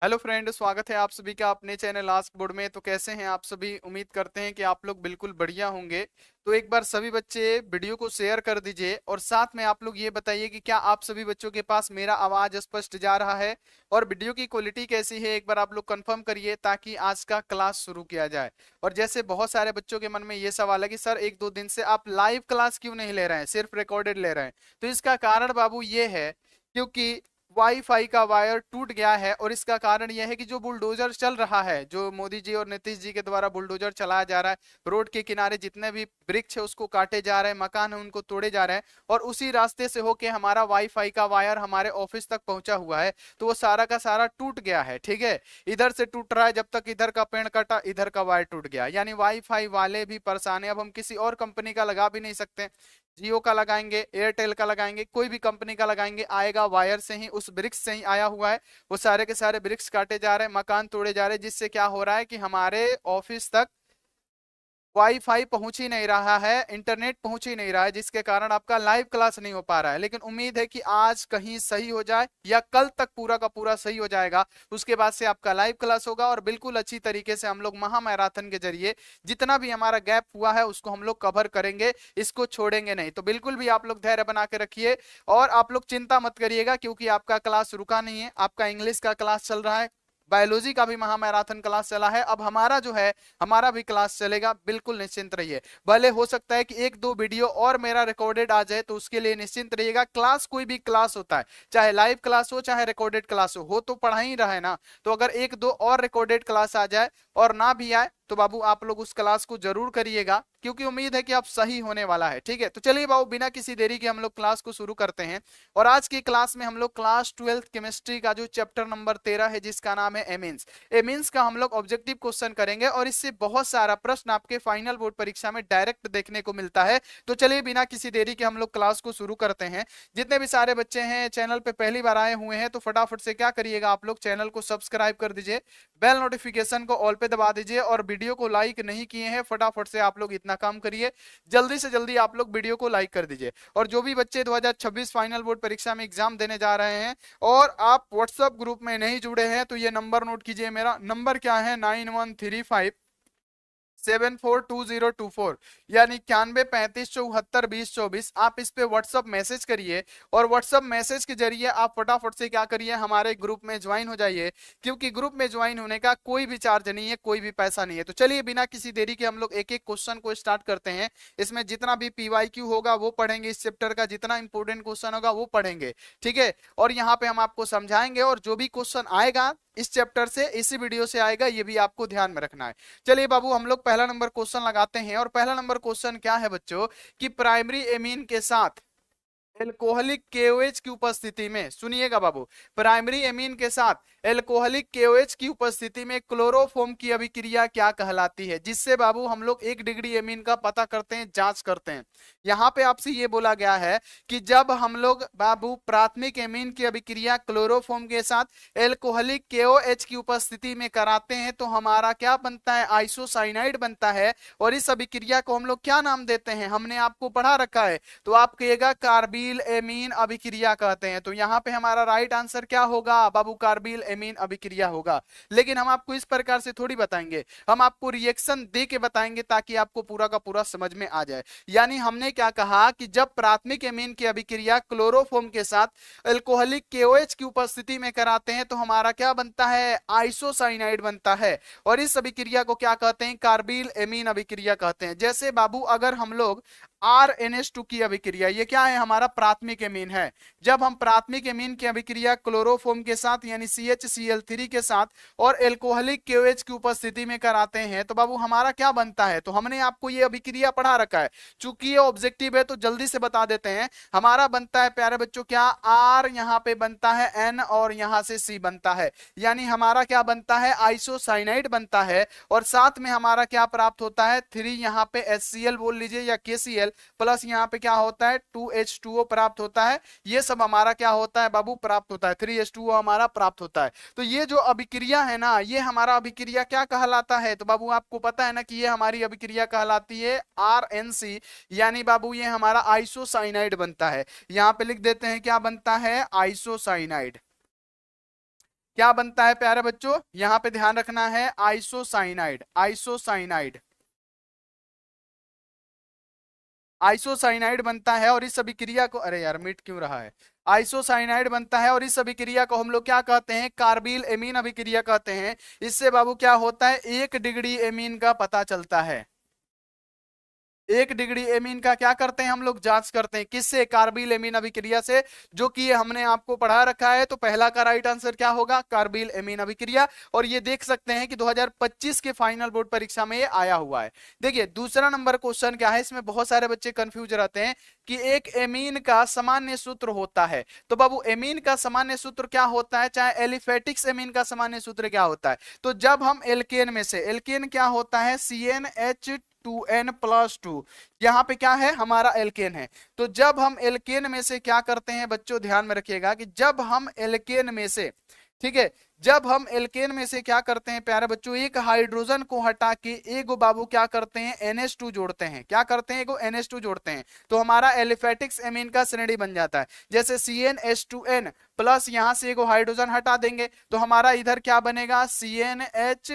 Hello friend, स्वागत है आप सभी का अपने चैनल आस्क बोर्ड में। तो कैसे हैं आप सभी? उम्मीद करते हैं कि आप लोग बिल्कुल बढ़िया होंगे। तो एक बार सभी बच्चे वीडियो को शेयर कर दीजिए और साथ में आप लोग ये बताइए कि क्या आप सभी बच्चों के पास मेरा आवाज स्पष्ट जा रहा है और वीडियो की क्वालिटी कैसी है। एक बार आप लोग कंफर्म करिए ताकि आज का क्लास शुरू किया जाए। और जैसे बहुत सारे बच्चों के मन में ये सवाल है कि सर एक दो दिन से आप लाइव क्लास क्यों नहीं ले रहे हैं, सिर्फ रिकॉर्डेड ले रहे हैं। तो इसका कारण बाबू ये है क्योंकि वाईफाई का वायर टूट गया है। और इसका कारण यह है कि जो बुलडोजर चल रहा है, जो मोदी जी और नीतीश जी के द्वारा बुलडोजर चलाया जा रहा है, रोड के किनारे जितने भी वृक्ष है उसको काटे जा रहे हैं, मकान है उनको तोड़े जा रहे हैं। और उसी रास्ते से होके हमारा वाईफाई का वायर हमारे ऑफिस तक पहुंचा हुआ है। तो वो सारा का सारा टूट गया है। ठीक है, इधर से टूट रहा है, जब तक इधर का पेड़ कटा इधर का वायर टूट गया, यानी वाईफाई वाले भी परेशान है। अब हम किसी और कंपनी का लगा भी नहीं सकते। जियो का लगाएंगे, एयरटेल का लगाएंगे, कोई भी कंपनी का लगाएंगे, आएगा वायर से ही, उस ब्रिक्स से ही आया हुआ है। वो सारे के सारे ब्रिक्स काटे जा रहे हैं, मकान तोड़े जा रहे हैं, जिससे क्या हो रहा है कि हमारे ऑफिस तक वाईफाई पहुंच ही नहीं रहा है, इंटरनेट पहुंच ही नहीं रहा है, जिसके कारण आपका लाइव क्लास नहीं हो पा रहा है। लेकिन उम्मीद है कि आज कहीं सही हो जाए या कल तक पूरा का पूरा सही हो जाएगा। उसके बाद से आपका लाइव क्लास होगा और बिल्कुल अच्छी तरीके से हम लोग महा मैराथन के जरिए जितना भी हमारा गैप हुआ है उसको हम लोग कवर करेंगे, इसको छोड़ेंगे नहीं। तो बिल्कुल भी आप लोग धैर्य बना के रखिए और आप लोग चिंता मत करिएगा, क्योंकि आपका क्लास रुका नहीं है। आपका इंग्लिश का क्लास चल रहा है, बायोलॉजी का भी महामैराथन क्लास चला है, अब हमारा जो है हमारा भी क्लास चलेगा। बिल्कुल निश्चिंत रहिए। भले हो सकता है कि एक दो वीडियो और मेरा रिकॉर्डेड आ जाए, तो उसके लिए निश्चिंत रहिएगा। क्लास कोई भी क्लास होता है, चाहे लाइव क्लास हो चाहे रिकॉर्डेड क्लास हो तो पढ़ा ही रहा है ना। तो अगर एक दो और रिकॉर्डेड क्लास आ जाए और ना भी आए तो बाबू आप लोग उस क्लास को जरूर करिएगा, क्योंकि उम्मीद है कि आप सही होने वाला है। ठीक है, तो चलिए बाबू बिना किसी देरी के हम लोग क्लास को शुरू करते हैं। और आज की क्लास में हम लोग क्लास 12th केमिस्ट्री का जो चैप्टर नंबर 13 है, जिसका नाम है एमीन्स, एमीन्स का हम लोग ऑब्जेक्टिव क्वेश्चन करेंगे। और इससे बहुत सारा प्रश्न आपके फाइनल बोर्ड परीक्षा में डायरेक्ट देखने को मिलता है। तो चलिए बिना किसी देरी के हम लोग क्लास को शुरू करते हैं। जितने भी सारे बच्चे हैं चैनल पे पहली बार आए हुए हैं, तो फटाफट से क्या करिएगा, आप लोग चैनल को सब्सक्राइब कर दीजिए, बेल नोटिफिकेशन को ऑल पे दबा दीजिए, और वीडियो को लाइक नहीं किए हैं फटाफट से आप लोग इतना काम करिए, जल्दी से जल्दी आप लोग वीडियो को लाइक कर दीजिए। और जो भी बच्चे 2026 फाइनल बोर्ड परीक्षा में एग्जाम देने जा रहे हैं और आप व्हाट्सएप ग्रुप में नहीं जुड़े हैं, तो ये नंबर नोट कीजिए। मेरा नंबर क्या है, 9135 742024, यानी 9135742024। आप इस पे व्हाट्सअप मैसेज करिए और व्हाट्सअप मैसेज के जरिए आप फटाफट से क्या करिए, हमारे ग्रुप में ज्वाइन हो जाइए, क्योंकि ग्रुप में ज्वाइन होने का कोई भी चार्ज नहीं है, कोई भी पैसा नहीं है। तो चलिए बिना किसी देरी के हम लोग एक एक क्वेश्चन को स्टार्ट करते हैं। इसमें जितना भी पीवाईक्यू होगा वो पढ़ेंगे, इस चैप्टर का जितना इंपोर्टेंट क्वेश्चन होगा वो पढ़ेंगे। ठीक है, और यहाँ पे हम आपको समझाएंगे, और जो भी क्वेश्चन आएगा इस चैप्टर से, इसी वीडियो से आएगा, ये भी आपको ध्यान में रखना है। चलिए बाबू हम लोग पहला नंबर क्वेश्चन लगाते हैं। और पहला नंबर क्वेश्चन क्या है बच्चों, कि प्राइमरी एमीन के साथ एल्कोहलिक केओएच की उपस्थिति में, सुनिएगा बाबू, प्राइमरी एमीन के साथ एल्कोहलिक केओएच की उपस्थिति में क्लोरोफॉर्म की अभिक्रिया क्या कहलाती है, जिससे बाबू हम लोग 1 डिग्री एमीन का पता करते हैं, जांच करते हैं। यहां पे आपसे ये बोला गया है कि जब हम लोग बाबू प्राथमिक एमीन की अभिक्रिया क्लोरोफॉर्म के साथ एल्कोहलिक केओएच की उपस्थिति में कराते हैं तो हमारा क्या बनता है, आइसोसाइनाइड बनता है। और इस अभिक्रिया को हम लोग क्या नाम देते हैं, हमने आपको पढ़ा रखा है, तो आप कहिएगा कार्बिल एमीन अभिक्रिया कहते हैं। तो यहाँ पे हमारा राइट आंसर क्या होगा बाबू, कार्बिल एमीन अभिक्रिया होगा। लेकिन हम आपको इस प्रकार से थोड़ी बताएंगे, हम आपको रिएक्शन दे के बताएंगे ताकि आपको पूरा का पूरा समझ में आ जाए। यानी हमने क्या कहा कि जब प्राथमिक एमीन की अभिक्रिया क्लोरोफॉर्म के साथ अल्कोहलिक केओएच की उपस्थिति में कराते हैं तो हमारा क्या बनता है, आइसोसाइनाइड बनता है। और इस अभिक्रिया को क्या कहते हैं, कार्बिल एमीन अभिक्रिया कहते हैं। जैसे बाबू अगर हम लोग RNH2 की अभिक्रिया, ये क्या है, हमारा प्राथमिक एमीन है, जब हम प्राथमिक एमीन की अभिक्रिया क्लोरोफॉर्म के साथ यानी CHCl3 के साथ और एल्कोहलिक KOH की उपस्थिति में कराते हैं तो बाबू हमारा क्या बनता है। तो हमने आपको ये अभिक्रिया पढ़ा रखा है, चूंकि ये ऑब्जेक्टिव है तो जल्दी से बता देते हैं। हमारा बनता है प्यारे बच्चों क्या, R यहाँ पे बनता है N और यहाँ से C बनता है, यानी हमारा क्या बनता है, आइसोसाइनाइड बनता है। और साथ में हमारा क्या प्राप्त होता है, 3 यहाँ पे HCl बोल लीजिए या KCl प्लस यहाँ पे क्या होता है 2H2O प्राप्त होता है। ये सब हमारा क्या होता है बाबू, प्राप्त होता है, 3H2O हमारा प्राप्त होता है। तो ये जो अभिक्रिया है ना, ये हमारा अभिक्रिया क्या कहलाता है, तो बाबू आपको पता है ना कि ये हमारी अभिक्रिया कहलाती है RNC, यानी बाबू ये हमारा आइसोसाइनाइड बनता है। यहाँ पे लिख देते हैं क्या बनता है, आइसोसाइनाइड। क्या बनता है प्यारे बच्चों, यहां पे ध्यान रखना है, आइसोसाइनाइड। आइसोसाइनाइड, आइसोसाइनाइड बनता है और इस अभिक्रिया को, अरे यार मिट क्यों रहा है, आइसोसाइनाइड बनता है और इस अभिक्रिया को हम लोग क्या कहते हैं, कार्बिल एमीन अभिक्रिया कहते हैं। इससे बाबू क्या होता है, 1 डिग्री एमीन का पता चलता है। 1 डिग्री एमीन का क्या करते हैं हम लोग, जांच करते हैं, किससे, कार्बिल एमीन अभिक्रिया से, जो कि ये हमने आपको पढ़ा रखा है। तो पहला का राइट आंसर क्या होगा, कार्बिल एमीन अभिक्रिया। और ये देख सकते हैं कि 2025 के फाइनल बोर्ड परीक्षा में ये आया हुआ है। देखिए दूसरा नंबर क्वेश्चन क्या है, इसमें बहुत सारे बच्चे कंफ्यूज रहते हैं कि एक एमीन का सामान्य सूत्र होता है। तो बाबू एमीन का सामान्य सूत्र क्या होता है, चाहे एलिफेटिक्स एमीन का सामान्य सूत्र क्या होता है। तो जब हम एल्केन में से, एल्केन क्या होता है, CnH2n+2, यहां पे क्या है, हमारा एल्केन है। तो जब हम एल्केन में से क्या करते हैं बच्चों, ध्यान में रखिएगा कि जब हम एल्केन में से, ठीक है, जब हम एल्केन में से क्या करते हैं प्यारे बच्चों, एक हाइड्रोजन को हटा के एगो बाबू क्या करते हैं, NH2 जोड़ते हैं। क्या करते हैं, एगो NH2 जोड़ते हैं, तो हमारा एलिफेटिक्स एमीन का श्रेणी बन जाता है। जैसे CnH2n प्लस, यहां से एगो हाइड्रोजन हटा देंगे तो हमारा इधर क्या बनेगा, CnH,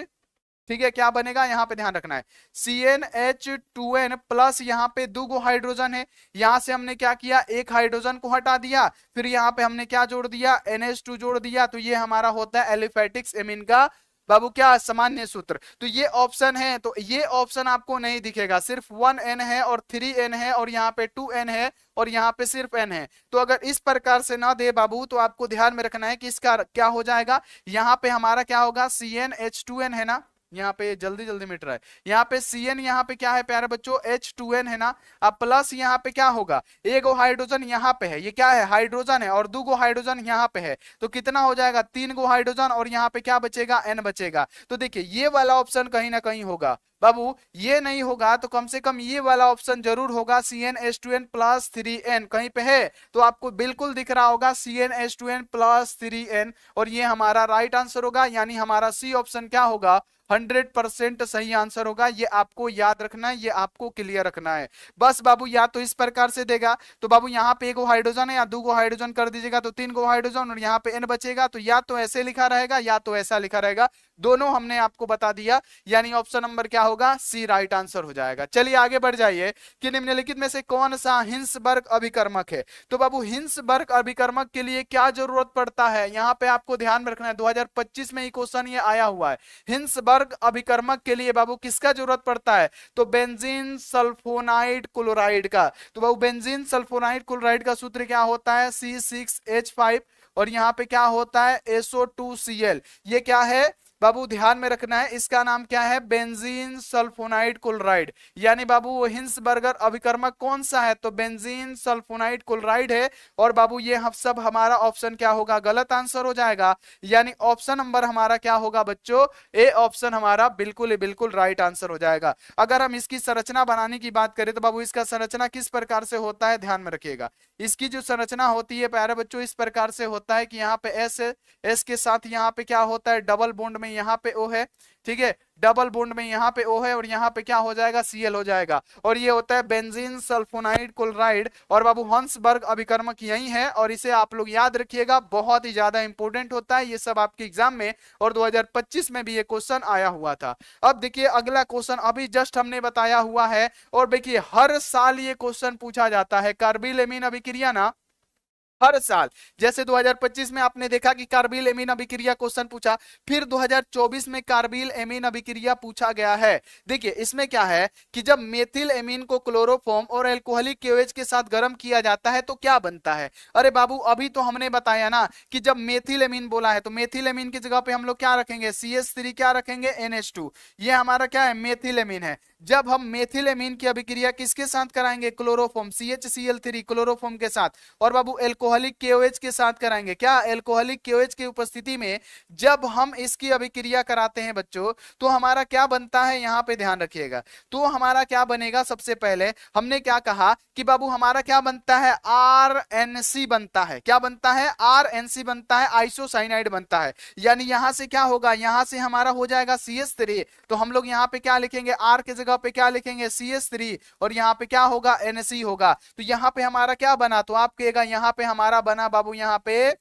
ठीक है, क्या बनेगा, यहां पे ध्यान रखना है, CnH2n प्लस, यहां पे 2 हाइड्रोजन है, यहां से हमने क्या किया, एक हाइड्रोजन को हटा दिया, फिर यहां पे हमने क्या जोड़ दिया, NH2 जोड़ दिया। तो ये हमारा होता है एलिफेटिक्स एमीन का बाबू क्या, सामान्य सूत्र। तो ये ऑप्शन है, तो ये ऑप्शन आपको नहीं दिखेगा, सिर्फ 1n है और 3n है और यहाँ पे 2n है और यहाँ पे सिर्फ n है। तो अगर इस प्रकार से ना दे बाबू तो आपको ध्यान में रखना है कि इसका क्या हो जाएगा, यहाँ पे हमारा क्या होगा, CnH2n है ना, यहाँ पे जल्दी जल्दी मिट रहा है, यहाँ पे Cn, यहाँ पे क्या है प्यारे बच्चों, H2n है ना। अब प्लस यहाँ पे क्या होगा, एगो हाइड्रोजन यहाँ पे है, ये क्या है, हाइड्रोजन है, और 2 हाइड्रोजन यहाँ पे है, तो कितना हो जाएगा, 3 हाइड्रोजन, और यहाँ पे क्या बचेगा, n बचेगा। तो देखिए ये वाला ऑप्शन कहीं ना कहीं होगा बाबू, ये नहीं होगा तो कम से कम ये वाला ऑप्शन जरूर होगा, CnH2n+3n कहीं पे है, तो आपको बिल्कुल दिख रहा होगा CnH2n+3n, और ये हमारा राइट आंसर होगा, यानी हमारा सी ऑप्शन क्या होगा, 100% सही आंसर होगा। ये आपको याद रखना है, ये आपको क्लियर रखना है। बस बाबू या तो इस प्रकार से देगा, तो बाबू यहाँ पे 1 हाइड्रोजन है या 2 हाइड्रोजन कर दीजिएगा तो 3 हाइड्रोजन, और यहाँ पे n बचेगा, तो या तो ऐसे लिखा रहेगा या तो ऐसा लिखा रहेगा, दोनों हमने आपको बता दिया, यानी ऑप्शन नंबर क्या होगा, सी राइट आंसर हो जाएगा। चलिए आगे बढ़ जाइए कि निम्नलिखित में से कौन सा हिंसबर्ग अभिकर्मक है। तो बाबू हिंसबर्ग अभिकर्मक के लिए क्या जरूरत पड़ता है, यहाँ पे आपको ध्यान में रखना है, 2025 में ही क्वेश्चन ये आया हुआ है। हिंसबर्ग अभिकर्मक के लिए बाबू किसका जरूरत पड़ता है, तो बेंजीन सल्फोनाइड क्लोराइड का। तो बाबू बेंजीन सल्फोनाइड क्लोराइड का सूत्र क्या होता है, C6H5, और यहाँ पे क्या होता है, SO2Cl। ये क्या है बाबू, ध्यान में रखना है, इसका नाम क्या है, बेंजीन सल्फोनाइड क्लोराइड। यानी बाबू वो हिंसबर्गर अभिकर्मक कौन सा है, तो बेंजीन सल्फोनाइड क्लोराइड है। और बाबू ये हम सब हमारा ऑप्शन क्या होगा, गलत आंसर हो जाएगा, यानी ऑप्शन नंबर हमारा क्या होगा बच्चों, ए ऑप्शन हमारा बिल्कुल बिल्कुल राइट आंसर हो जाएगा। अगर हम इसकी संरचना बनाने की बात करें तो बाबू इसका संरचना किस प्रकार से होता है, ध्यान में रखिएगा। इसकी जो संरचना होती है प्यारे बच्चों, इस प्रकार से होता है कि यहाँ पे एस है, एस के साथ यहाँ पे क्या होता है, डबल बॉन्ड में यहाँ पे ओ है, ठीक है, डबल बॉन्ड में यहाँ पे ओ है, और यहाँ पे क्या हो जाएगा, Cl हो जाएगा, और ये होता है बेंजीन सल्फोनाइड क्लोराइड। और बाबू हंसबर्ग अभिकर्मक यही है, और इसे आप लोग याद रखिएगा, बहुत ही ज्यादा इंपॉर्टेंट होता है ये सब आपके एग्जाम में, और 2025 में भी ये क्वेश्चन आया हुआ था। अब देखिए अगला क्वेश्चन अभी जस्ट हमने बताया हुआ है, और देखिए हर साल ये क्वेश्चन पूछा जाता है, कार्बिल एमीन अभिक्रिया ना, हर साल। जैसे 2025 में आपने देखा कि कार्बिल एमीन अभिक्रिया क्वेश्चन पूछा, फिर 2024 में कार्बिल एमीन अभिक्रिया पूछा गया है। देखिए इसमें क्या है कि जब मेथिल एमीन को क्लोरोफॉर्म और एल्कोहलिक केओएच के साथ गर्म किया जाता है तो क्या बनता है। अरे बाबू अभी तो हमने बताया ना कि जब मेथिल एमीन बोला है तो मेथिल एमीन की जगह पे हम लोग क्या रखेंगे, CH3 क्या रखेंगे, NH2। ये हमारा क्या है, मेथिल एमीन है। जब हम मेथिल एमीन की अभिक्रिया किसके साथ कराएंगे, क्लोरोफॉर्म CHCl3 क्लोरोफॉर्म के साथ, और बाबू एल्कोहलिक केओएच के साथ कराएंगे, क्या, एल्कोहलिक केओएच की उपस्थिति में जब हम इसकी अभिक्रिया कराते हैं बच्चों तो हमारा क्या बनता है, यहां पे ध्यान रखिएगा। तो हमारा क्या बनेगा, सबसे पहले हमने क्या कहा कि बाबू हमारा क्या बनता है, RNC बनता है, क्या बनता है, RNC बनता है, आइसोसाइनाइड बनता है। यानी यहां से क्या होगा, यहां से हमारा हो जाएगा CH3, तो हम लोग यहां पे क्या लिखेंगे, R के जगह पे क्या लिखेंगे, CH3, और यहाँ पे क्या होगा, NC होगा। तो यहाँ पे हमारा क्या बना, तो आप कहेगा यहाँ पे हमारा बना बाबू, यहाँ पे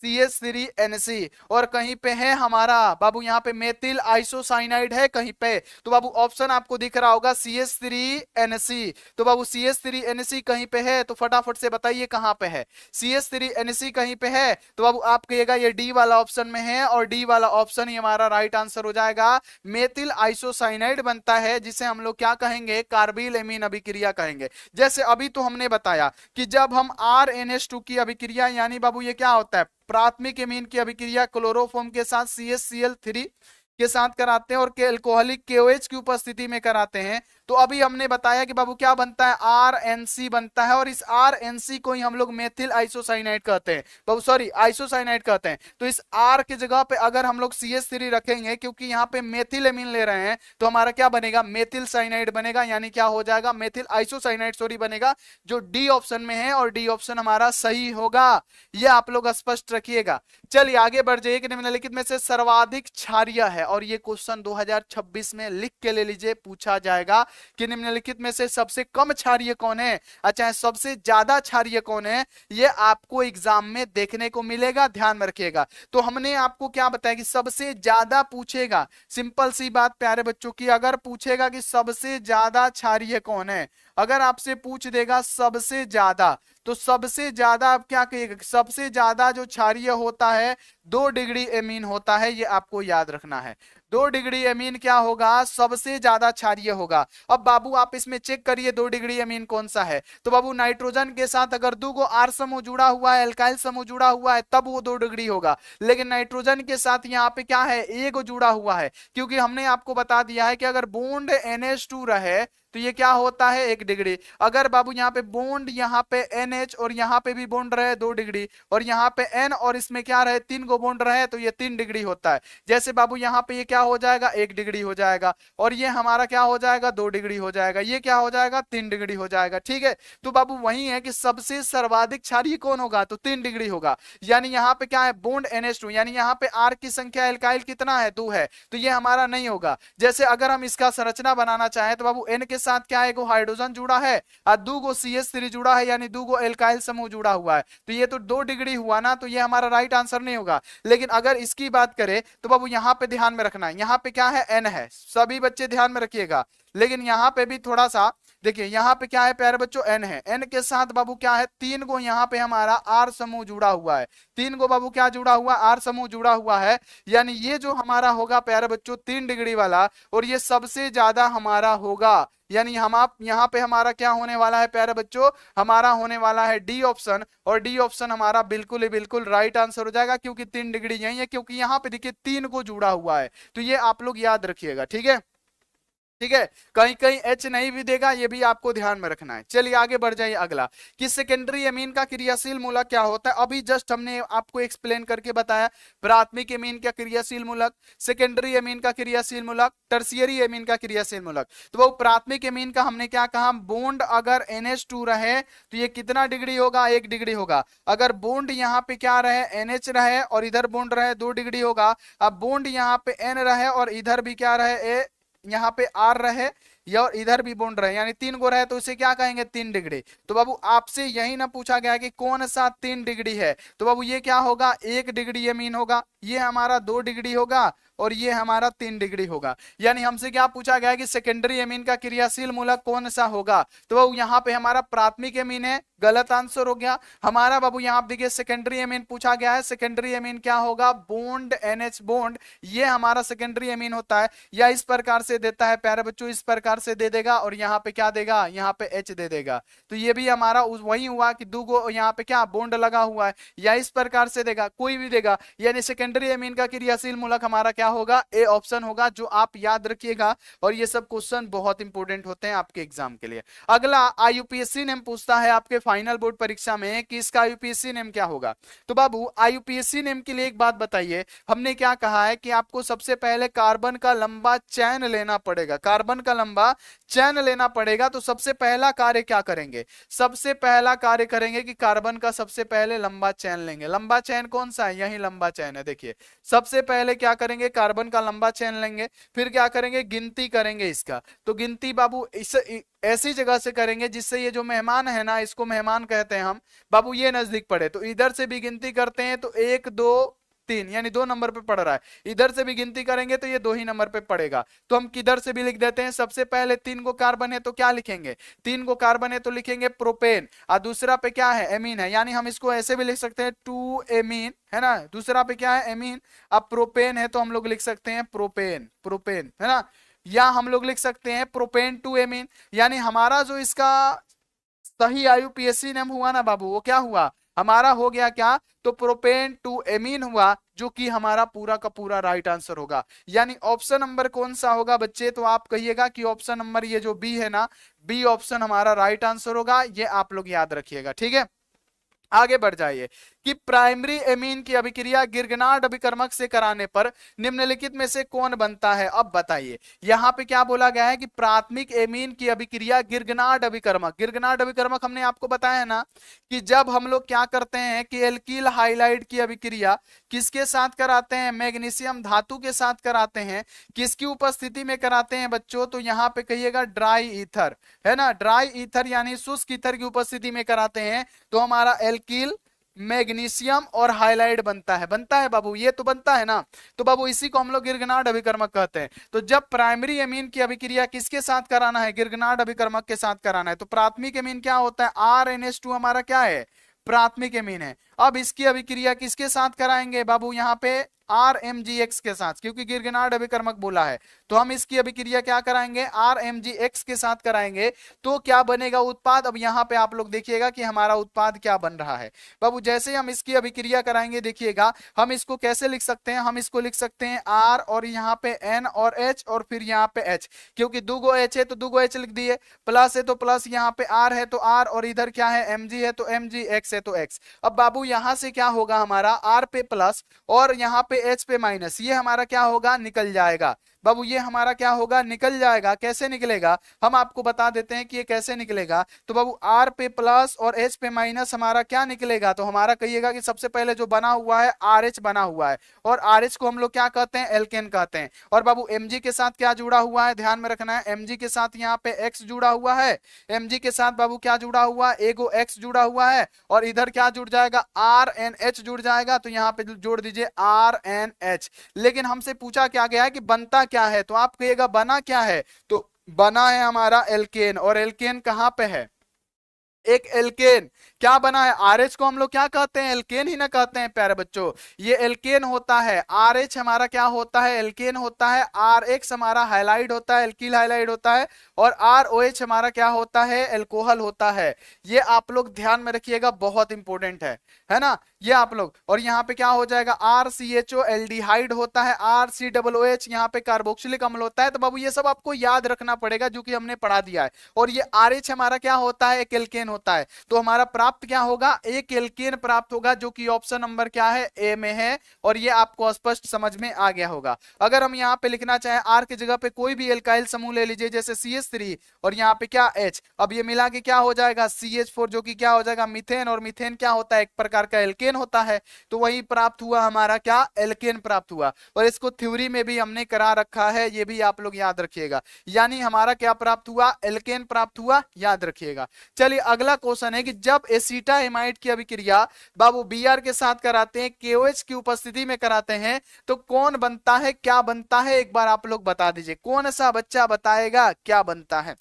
CH3NC, और कहीं पे है हमारा बाबू यहाँ पे मेथिल आइसोसाइनाइड है कहीं पे, तो बाबू ऑप्शन आपको दिख रहा होगा CH3NC। तो बाबू CH3NC कहीं पे है तो फटाफट से बताइए कहां पे है। CH3NC कहीं पे है तो बाबू आप कहिएगा ये डी वाला ऑप्शन में है, और डी वाला ऑप्शन ही हमारा राइट आंसर हो जाएगा। मेथिल आइसोसाइनाइड बनता है जिसे हम लोग क्या कहेंगे, कार्बिल एमीन अभिक्रिया कहेंगे। जैसे अभी तो हमने बताया कि जब हम RNH2 की अभिक्रिया, यानी बाबू ये क्या होता है, प्राथमिक एमीन की अभिक्रिया क्लोरोफॉर्म के साथ CHCl3 के साथ कराते हैं और अल्कोहलिक KOH की उपस्थिति में कराते हैं, तो अभी हमने बताया कि बाबू क्या बनता है, RNC बनता है, और इस RNC को ही हम लोग मेथिल आइसोसाइनाइड कहते हैं, बाबू सॉरी आइसोसाइनाइड कहते हैं। तो इस R की जगह पे अगर हम लोग CH3 रखेंगे, क्योंकि यहाँ पे मेथिल एमीन ले रहे हैं, तो हमारा क्या बनेगा, मेथिल साइनाइड बनेगा, यानी क्या हो जाएगा, मेथिल आइसोसाइनाइड सॉरी बनेगा, जो डी ऑप्शन में है, और डी ऑप्शन हमारा सही होगा। यह आप लोग स्पष्ट रखिएगा। चलिए आगे बढ़ जाइए कि निम्नलिखित में से सर्वाधिक क्षारीय है, और ये क्वेश्चन 2026 में लिख के ले लीजिए, पूछा जाएगा कि निम्नलिखित में से सबसे कम क्षारीय कौन है, अच्छा सबसे ज्यादा क्षारीय कौन है, ये आपको एग्जाम में देखने को मिलेगा, ध्यान में रखिएगा। तो हमने आपको क्या बताया कि सबसे ज्यादा पूछेगा, सिंपल सी बात प्यारे बच्चों की, अगर पूछेगा कि सबसे ज्यादा क्षारीय कौन है, अगर आपसे पूछ देगा सबसे ज्यादा, तो सबसे ज्यादा आप क्या कहिएगा, सबसे ज्यादा जो क्षारीय होता है 2 डिग्री एमीन होता है, ये आपको याद रखना है। 2 डिग्री एमीन क्या होगा, सबसे ज्यादा क्षारीय होगा। अब बाबू आप इसमें चेक करिए 2 डिग्री एमीन कौन सा है, तो बाबू नाइट्रोजन के साथ अगर 2 गो R समूह जुड़ा हुआ है, एल्काइल समूह जुड़ा हुआ है, तब वो 2 डिग्री होगा। लेकिन नाइट्रोजन के साथ यहाँ पे क्या है, एक जुड़ा हुआ है, क्योंकि हमने आपको बता दिया है कि अगर बॉन्ड NH2 रहे तो ये क्या होता है 1 डिग्री। अगर बाबू यहाँ पे बॉन्ड यहाँ पे NH और यहाँ पे भी बॉन्ड रहे 2 डिग्री, और यहाँ पे N और इसमें क्या रहे 3 गो बॉन्ड रहे, तो ये 3 डिग्री होता है। जैसे बाबू यहाँ पे ये क्या हो जाएगा 1 डिग्री हो जाएगा, और ये हमारा क्या हो जाएगा 2 डिग्री हो जाएगा, ये क्या हो जाएगा 3 डिग्री हो जाएगा। ठीक है, तो बाबू वही है कि सबसे सर्वाधिक क्षारीय कौन होगा, तो 3 डिग्री होगा। यानी यहाँ पे क्या है, बॉन्ड NH2, यानी यहाँ पे R की संख्या एल्काइल कितना है 2 है, तो ये हमारा नहीं होगा। जैसे अगर हम इसका संरचना बनाना चाहें तो बाबू N के साथ क्या है, एगो हाइड्रोजन जुड़ा है और 2 गो CH3 जुड़ा है, यानी 2 गो एल्काइल समूह जुड़ा हुआ है, तो ये तो 2 डिग्री हुआ ना, तो ये हमारा राइट आंसर नहीं होगा। लेकिन अगर इसकी बात करें तो बाबू यहाँ पे ध्यान में रखना है, यहाँ पे क्या है N है, सभी बच्चे ध्यान में रखिएगा। लेकिन यहाँ पे भी थोड़ा सा देखिए, यहाँ पे क्या है प्यारे बच्चों N है, N के साथ बाबू क्या है 3 गो यहाँ पे हमारा R समूह जुड़ा हुआ है, 3 गो बाबू क्या जुड़ा हुआ, R समूह जुड़ा हुआ है, यानी ये जो हमारा होगा प्यारे बच्चों 3 डिग्री वाला, और ये सबसे ज्यादा हमारा होगा। यानी हम आप यहाँ पे हमारा क्या होने वाला है प्यारे बच्चों, हमारा होने वाला है डी ऑप्शन, और डी ऑप्शन हमारा बिल्कुल ही बिल्कुल राइट आंसर हो जाएगा, क्योंकि 3 डिग्री यही है, क्योंकि यहाँ पे देखिए 3 को जुड़ा हुआ है, तो ये आप लोग याद रखिएगा। ठीक है, ठीक है, कहीं कहीं H नहीं भी देगा, ये भी आपको ध्यान में रखना है। चलिए आगे बढ़ जाइए अगला, कि सेकेंडरी एमीन का क्रियाशील मूलक क्या होता है। अभी जस्ट हमने आपको एक्सप्लेन करके बताया, प्राथमिक एमीन का क्रियाशील मूलक, सेकेंडरी एमीन का क्रियाशील मूलक, टर्शियरी एमीन का क्रियाशील मूलक। तो वो प्राथमिक एमीन का हमने क्या कहा, बॉन्ड अगर NH2 रहे तो ये कितना डिग्री होगा, 1 डिग्री होगा। अगर बॉन्ड यहाँ पे क्या रहे NH रहे और इधर बॉन्ड रहे 2 डिग्री होगा। अब बॉन्ड यहाँ पे N रहे और इधर भी क्या रहे यहाँ पे R रहे, या और इधर भी बॉन्ड रहे, यानी 3 गो रहे, तो इसे क्या कहेंगे 3 डिग्री। तो बाबू आपसे यही ना पूछा गया कि कौन सा 3 डिग्री है, तो बाबू ये क्या होगा 1 डिग्री एमीन होगा, ये हमारा 2 डिग्री होगा, और ये हमारा 3 डिग्री होगा। यानी हमसे क्या पूछा गया कि सेकेंडरी एमीन का क्रियाशील मूलक कौन सा होगा, तो बाबू यहाँ पे हमारा प्राथमिक एमीन है, गलत आंसर हो गया हमारा। बाबू यहाँ पे देखिए सेकेंडरी एमीन पूछा गया है, सेकेंडरी एमीन क्या होगा, बॉन्ड NH बॉन्ड, ये हमारा सेकेंडरी एमीन होता है। या इस प्रकार से देता है प्यारे बच्चों, इस प्रकार से दे देगा, और यहाँ पे क्या देगा, यहाँ पे H दे देगा, तो ये भी हमारा वही हुआ कि 2 गो यहाँ पे क्या बॉन्ड लगा हुआ है, या इस प्रकार से देगा, कोई भी देगा। यानी सेकेंडरी एमीन का क्रियाशील मूलक हमारा क्या होगा, ए ऑप्शन होगा, जो आप याद रखिएगा। और ये सब क्वेश्चन बहुत इंपॉर्टेंट होते हैं आपके एग्जाम के लिए। अगला IUPAC नेम पूछता है आपके फाइनल बोर्ड परीक्षा में कि इसका IUPAC नेम क्या होगा। तो बाबू IUPAC नेम के लिए एक बात बताइए, हमने क्या कहा है कि आपको सबसे पहले कार्बन का लंबा चैन लेना पड़ेगा, कार्बन का लंबा चैन लेना पड़ेगा। तो सबसे पहला कार्य क्या करेंगे, सबसे पहला कार्य करेंगे कि कार्बन का सबसे पहले लंबा चैन लेंगे। लंबा चैन कौन सा है, यही लंबा चैन है, देखिए सबसे पहले क्या करेंगे, कार्बन का लंबा चेन लेंगे, फिर क्या करेंगे, गिनती करेंगे इसका। तो गिनती बाबू इस ऐसी जगह से करेंगे जिससे ये जो मेहमान है ना, इसको मेहमान कहते हैं हम बाबू, ये नजदीक पड़े। तो इधर से भी गिनती करते हैं तो 1 2 3 यानी 2 नंबर पे पड़ रहा है, इधर से भी गिनती करेंगे तो ये 2 ही नंबर पे पड़ेगा। तो हम किधर से भी लिख देते हैं, सबसे पहले 3 को कार्बन है तो क्या लिखेंगे, 3 को कार्बन है तो लिखेंगे प्रोपेन, और दूसरा पे क्या है, एमीन है, यानी हम इसको ऐसे भी लिख सकते हैं 2 एमीन, है ना। दूसरा पे क्या है, एमीन। अब प्रोपेन है तो हम लोग लिख सकते हैं प्रोपेन, प्रोपेन, है ना। या हम लोग लिख सकते हैं प्रोपेन 2 एमीन, यानी हमारा जो इसका सही आईयूपीएसी नेम हुआ ना बाबू, वो क्या हुआ, हमारा हो गया क्या, तो प्रोपेन 2 एमीन हुआ, जो कि हमारा पूरा का पूरा राइट आंसर होगा। यानी ऑप्शन नंबर कौन सा होगा बच्चे, तो आप कहिएगा कि ऑप्शन नंबर ये जो बी है ना, बी ऑप्शन हमारा राइट आंसर होगा, ये आप लोग याद रखिएगा, ठीक है। आगे बढ़ जाइए कि प्राइमरी एमीन की अभिक्रिया गिरगनार्ड अभिकर्मक से कराने पर निम्नलिखित में से कौन बनता है। अब बताइए, यहां पे क्या बोला गया है कि प्राथमिक एमीन की अभिक्रिया गिरगनार्ड अभिकर्मक, गिरगनार्ड अभिकर्मक हमने आपको बताया ना कि जब हम लोग क्या करते हैं कि एल्कील हाइलाइड की अभिक्रिया किसके साथ कराते हैं, मैग्नीशियम धातु के साथ कराते हैं, किसकी उपस्थिति में कराते हैं बच्चों, तो यहां पे कहिएगा ड्राई ईथर, है ना, ड्राई ईथर यानी शुष्क ईथर की उपस्थिति में कराते हैं, तो हमारा एल्कील मैग्नीशियम और हाइलाइड बनता है बाबू, ये तो बनता है ना। तो बाबू इसी को हम लोग गिरगनार्ड अभिकर्मक कहते हैं। तो जब प्राइमरी एमीन की अभिक्रिया किसके साथ कराना है, गिरगनार्ड अभिकर्मक के साथ कराना है, तो प्राथमिक एमीन क्या होता है, RNH2 हमारा क्या है, प्राथमिक एमीन है। अब इसकी अभिक्रिया किसके साथ कराएंगे बाबू, यहाँ पे RMgX के साथ, क्योंकि गिरगनार्ड अभिकर्मक बोला है, तो हम इसकी अभिक्रिया क्या कराएंगे, RMgX के साथ कराएंगे। तो क्या बनेगा उत्पाद, अब यहाँ पे आप लोग देखिएगा कि हमारा उत्पाद क्या बन रहा है बाबू। जैसे हम इसकी अभिक्रिया कराएंगे, देखिएगा हम इसको कैसे लिख सकते हैं, हम इसको लिख सकते हैं R और यहाँ पे N और H और फिर यहाँ पे H, क्योंकि 2 गो H है तो 2 गो H लिख दिए, प्लस है तो प्लस, यहाँ पे R है तो R, और इधर क्या है Mg है तो Mg, X है तो X। अब बाबू यहां से क्या होगा, हमारा R पे प्लस और यहाँ पे H पे माइनस, ये हमारा क्या होगा, निकल जाएगा बाबू, ये हमारा क्या होगा, निकल जाएगा। कैसे निकलेगा, हम आपको बता देते हैं कि ये कैसे निकलेगा। तो बाबू R पे प्लस और H पे माइनस हमारा क्या निकलेगा, तो हमारा कहिएगा कि सबसे पहले जो बना हुआ है RH बना हुआ है, और RH को हम लोग क्या कहते हैं, एल्केन कहते हैं। और बाबू Mg के साथ क्या जुड़ा हुआ है, ध्यान में रखना है, Mg के साथ यहाँ पे X जुड़ा हुआ है, Mg के साथ बाबू क्या जुड़ा हुआ है, एगो X जुड़ा हुआ है, और इधर क्या जुड़ जाएगा, RNH जुड़ जाएगा, तो यहाँ पे जोड़ दीजिए RNH। लेकिन हमसे पूछा क्या गया है कि बनता क्या है, तो आप कहिएगा बना क्या है, तो बना है हमारा एल्केन, और एल्केन कहां पे है, एक एल्केन क्या बना है, RH को हम लोग क्या कहते हैं, एल्केन ही ना कहते हैं प्यारे बच्चों, ये एल्केन होता है। RH हमारा क्या होता है, एल्केन होता है। RX हमारा हाइलाइड होता है, एल्कील हाइलाइड होता है, और ROH हमारा क्या होता है, एल्कोहल होता है। ये आप लोग ध्यान में रखिएगा, बहुत इंपॉर्टेंट है ना, ये आप लोग। और यहाँ पे क्या हो जाएगा, RCHO एल्डिहाइड होता है, RCOOH यहाँ पे कार्बोक्सिलिक अम्ल होता है। तो बाबू ये सब आपको याद रखना पड़ेगा जो कि हमने पढ़ा दिया है। और ये RH हमारा क्या होता है, एक एल्केन होता है। तो हमारा प्राप्त क्या होगा, एक एल्केन प्राप्त होगा, जो कि ऑप्शन नंबर क्या है, ए में है। और ये आपको स्पष्ट समझ में आ गया होगा। अगर हम यहाँ पे लिखना चाहें R की जगह पे कोई भी एल्काइल समूह ले लीजिए, जैसे CH3 और यहाँ पे क्या H, अब ये मिला के क्या हो जाएगा CH4, जो कि क्या हो जाएगा मीथेन, और मीथेन क्या होता है, एक प्रकार का एल्केन होता है। तो वही प्राप्त हुआ हमारा क्या, एल्केन प्राप्त हुआ। और इसको थ्योरी में भी हमने करा रखा है, ये भी आप लोग याद रखिएगा। यानी हमारा क्या प्राप्त हुआ, एल्केन प्राप्त हुआ, याद रखिएगा। चलिए अगला क्वेश्चन है कि जब एसिटाइमाइड की अभिक्रिया बाबू Br के साथ कराते हैं, KOH की उपस्थिति में कराते हैं, तो कौन बनता है, क्या बनता है, एक बार आप लोग बता दीजिए, कौन सा बच्चा बताएगा क्या बनता है।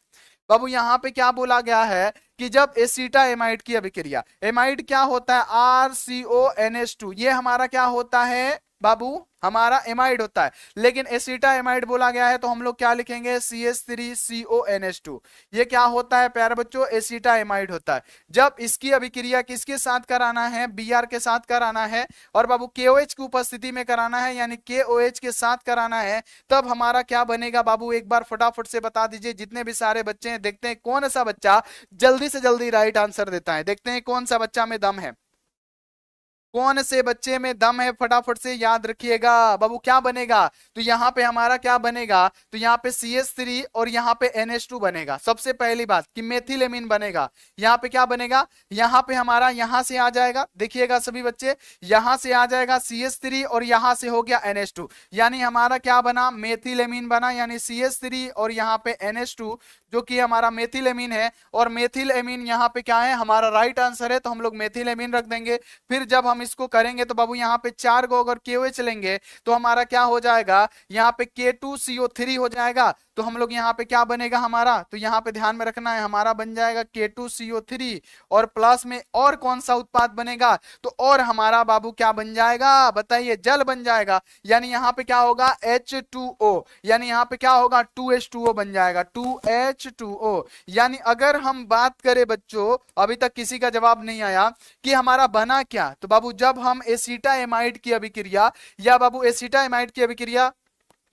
बाबू यहाँ पे क्या बोला गया है कि जब एसिटाइमाइड की अभिक्रिया, एमाइड क्या होता है, RCONH2, ये हमारा क्या होता है बाबू, हमारा एमाइड होता है। लेकिन एसिटाइमाइड बोला गया है तो हम लोग क्या लिखेंगे, CH3CONH2। ये क्या होता है प्यारे बच्चों, एसिटाइमाइड होता है। जब इसकी अभिक्रिया किसके साथ कराना है, Br के साथ कराना है, और बाबू KOH की उपस्थिति में कराना है, यानी KOH के साथ कराना है, तब हमारा क्या बनेगा बाबू, एक बार फटाफट से बता दीजिए। जितने भी सारे बच्चे हैं, देखते हैं कौन सा बच्चा जल्दी से जल्दी राइट आंसर देता है, देखते हैं कौन सा बच्चा में दम है, कौन से बच्चे में दम है, फटाफट से याद रखिएगा बाबू, क्या बनेगा? तो यहाँ पे हमारा क्या बनेगा? तो यहाँ पे CH3 और यहाँ पे NH2 बनेगा। सबसे पहली बात कि मेथिलेमिन बनेगा। यहाँ पे क्या बनेगा? यहाँ पे हमारा यहाँ से आ जाएगा, देखिएगा सभी बच्चे, यहाँ से आ जाएगा CH3 और यहाँ से हो गया NH2, यानी हमारा क्या बना? मेथिलेमिन बना, यानी CH3 और यहाँ पे NH2 जो कि हमारा मेथिलेमिन है। और मेथिलेमिन यहाँ पे क्या है? हमारा राइट आंसर है, तो हम लोग मेथिलेमिन रख देंगे। फिर जब हम इसको करेंगे तो बाबू यहाँ पे 4 को अगर KOH लेंगे तो हमारा क्या हो जाएगा? यहाँ पे K2CO3 हो जाएगा। तो हम लोग यहाँ पे क्या बनेगा हमारा? तो यहाँ पे ध्यान में रखना है, हमारा बन जाएगा K2CO3 और प्लस में और कौन सा उत्पाद बनेगा? तो और हमारा बाबू क्या बन जाएगा? बताइए, जल बन जाएगा। यानी यहाँ पे क्या होगा? H2O, यानी यहाँ पे क्या होगा? 2H2O बन जाएगा, 2H2O। यानी अगर हम बात करें बच्चों, अभी तक किसी का जवाब नहीं आया कि हमारा बना क्या? तो बाबू जब हम एसिटामाइड की अभिक्रिया या बाबू एसिटामाइड की अभिक्रिया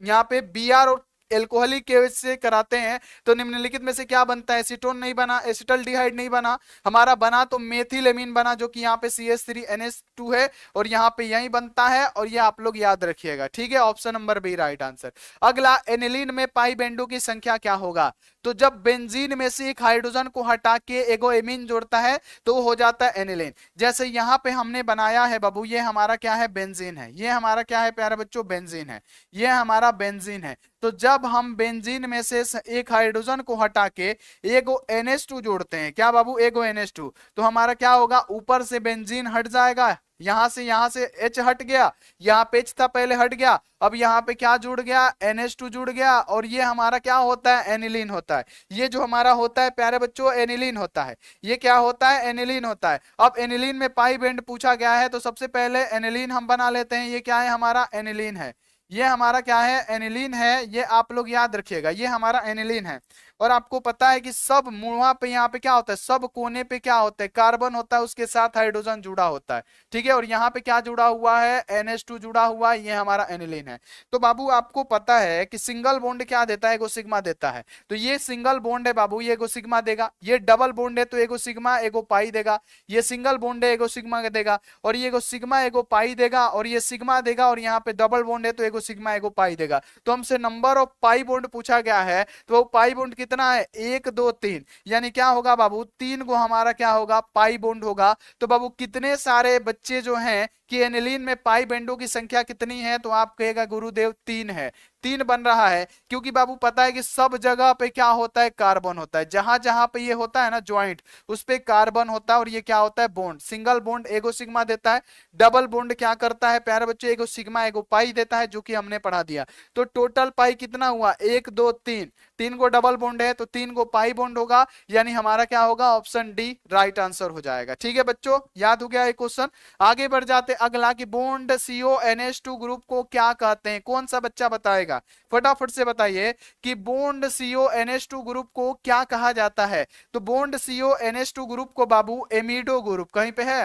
यहाँ पे Br और एल्कोहलिक केवच से कराते हैं तो निम्नलिखित में से क्या बनता है? एसीटोन नहीं बना, एसिटल्डिहाइड नहीं बना, हमारा बना तो मेथिलेमिन बना, जो कि यहाँ पे CH3NH2 है और यहाँ पे यही बनता है। और ये आप लोग याद रखिएगा, ठीक है? Option number B right answer. अगला, एनिलीन में पाई बेंडो की संख्या क्या होगा? तो जब बेंजीन में से एक हाइड्रोजन को हटा के एगो एमीन जोड़ता है तो हो जाता है एनिलीन। जैसे यहाँ पे हमने बनाया है बाबू, ये हमारा क्या है? बेंजीन है। ये हमारा क्या है प्यारे बच्चों? बेंजीन है। ये हमारा बेंजीन है। तो जब हम बेंजीन में से एक हाइड्रोजन को हटा के एगो NH2 जोड़ते हैं, क्या बाबू? एगो NH2, तो हमारा क्या होगा? ऊपर से बेंजीन हट जाएगा, यहां से H हट गया, यहाँ पे H था पहले, हट गया। अब यहाँ पे क्या जुड़ गया? NH2 जुड़ गया और ये हमारा क्या होता है? एनिलीन होता है। ये जो हमारा होता है प्यारे बच्चों, एनिलीन होता है। ये क्या होता है? एनिलीन होता है। अब एनिलीन में पाई बेंड पूछा गया है तो सबसे पहले एनिलीन हम बना लेते हैं। ये क्या है? हमारा एनिलीन है। ये हमारा क्या है? एनिलीन है। ये आप लोग याद रखिएगा, ये हमारा एनिलीन है। और आपको पता है कि सब मुड़ा पे यहाँ पे क्या होता है? सब कोने पे क्या होता है? कार्बन होता है, उसके साथ हाइड्रोजन जुड़ा होता है, ठीक है? और यहाँ पे क्या जुड़ा हुआ है? NH2 जुड़ा हुआ है। ये हमारा एनिलीन है। तो बाबू आपको पता है कि सिंगल बॉन्ड क्या देता है? एगो सिग्मा देता है। तो ये सिंगल बॉन्ड है बाबू, ये एगो सिग्मा देगा। ये डबल बॉन्ड है तो एगो सिग्मा एगो पाई देगा। ये सिंगल बॉन्ड है, एगो सिग्मा देगा। और ये एगो सिग्मा एगो पाई देगा, और ये सिग्मा देगा। और यहाँ पे डबल बॉन्ड है तो एगो सिग्मा एगो पाई देगा। तो हमसे नंबर ऑफ पाई बॉन्ड पूछा गया है, तो वो पाई बॉन्ड कितना है? 1 2 3, यानी क्या होगा बाबू? 3 को हमारा क्या होगा? पाई बॉन्ड होगा। तो बाबू कितने सारे बच्चे जो हैं कि एनिलीन में पाई बॉन्डों की संख्या कितनी है? तो आप कहेगा गुरुदेव 3 है। 3 बन रहा है क्योंकि बाबू पता है कि सब जगह पे क्या होता है? कार्बन होता है। जहां जहां पे ये होता है ना ज्वाइंट, उस पे कार्बन होता है। और ये क्या होता है? बॉन्ड। सिंगल बॉन्ड एगो सिग्मा देता है, डबल बॉन्ड क्या करता है प्यारे बच्चों? एगो सिग्मा एगो पाई देता है, जो कि हमने पढ़ा दिया। तो टोटल पाई कितना हुआ? 1 2 3, 3 को डबल बॉन्ड है तो 3 को पाई बॉन्ड होगा, यानी हमारा क्या होगा? ऑप्शन डी राइट आंसर हो जाएगा। ठीक है बच्चों, याद हो गया ये क्वेश्चन। आगे बढ़ जाते अगला कि बॉन्ड CONH2 ग्रुप को क्या कहते हैं? कौन सा बच्चा बताएगा? फटाफट से बताइए कि बॉन्ड CONH2 ग्रुप को क्या कहा जाता है? तो बॉन्ड CONH2 ग्रुप को बाबू एमिडो ग्रुप, कहीं पे है?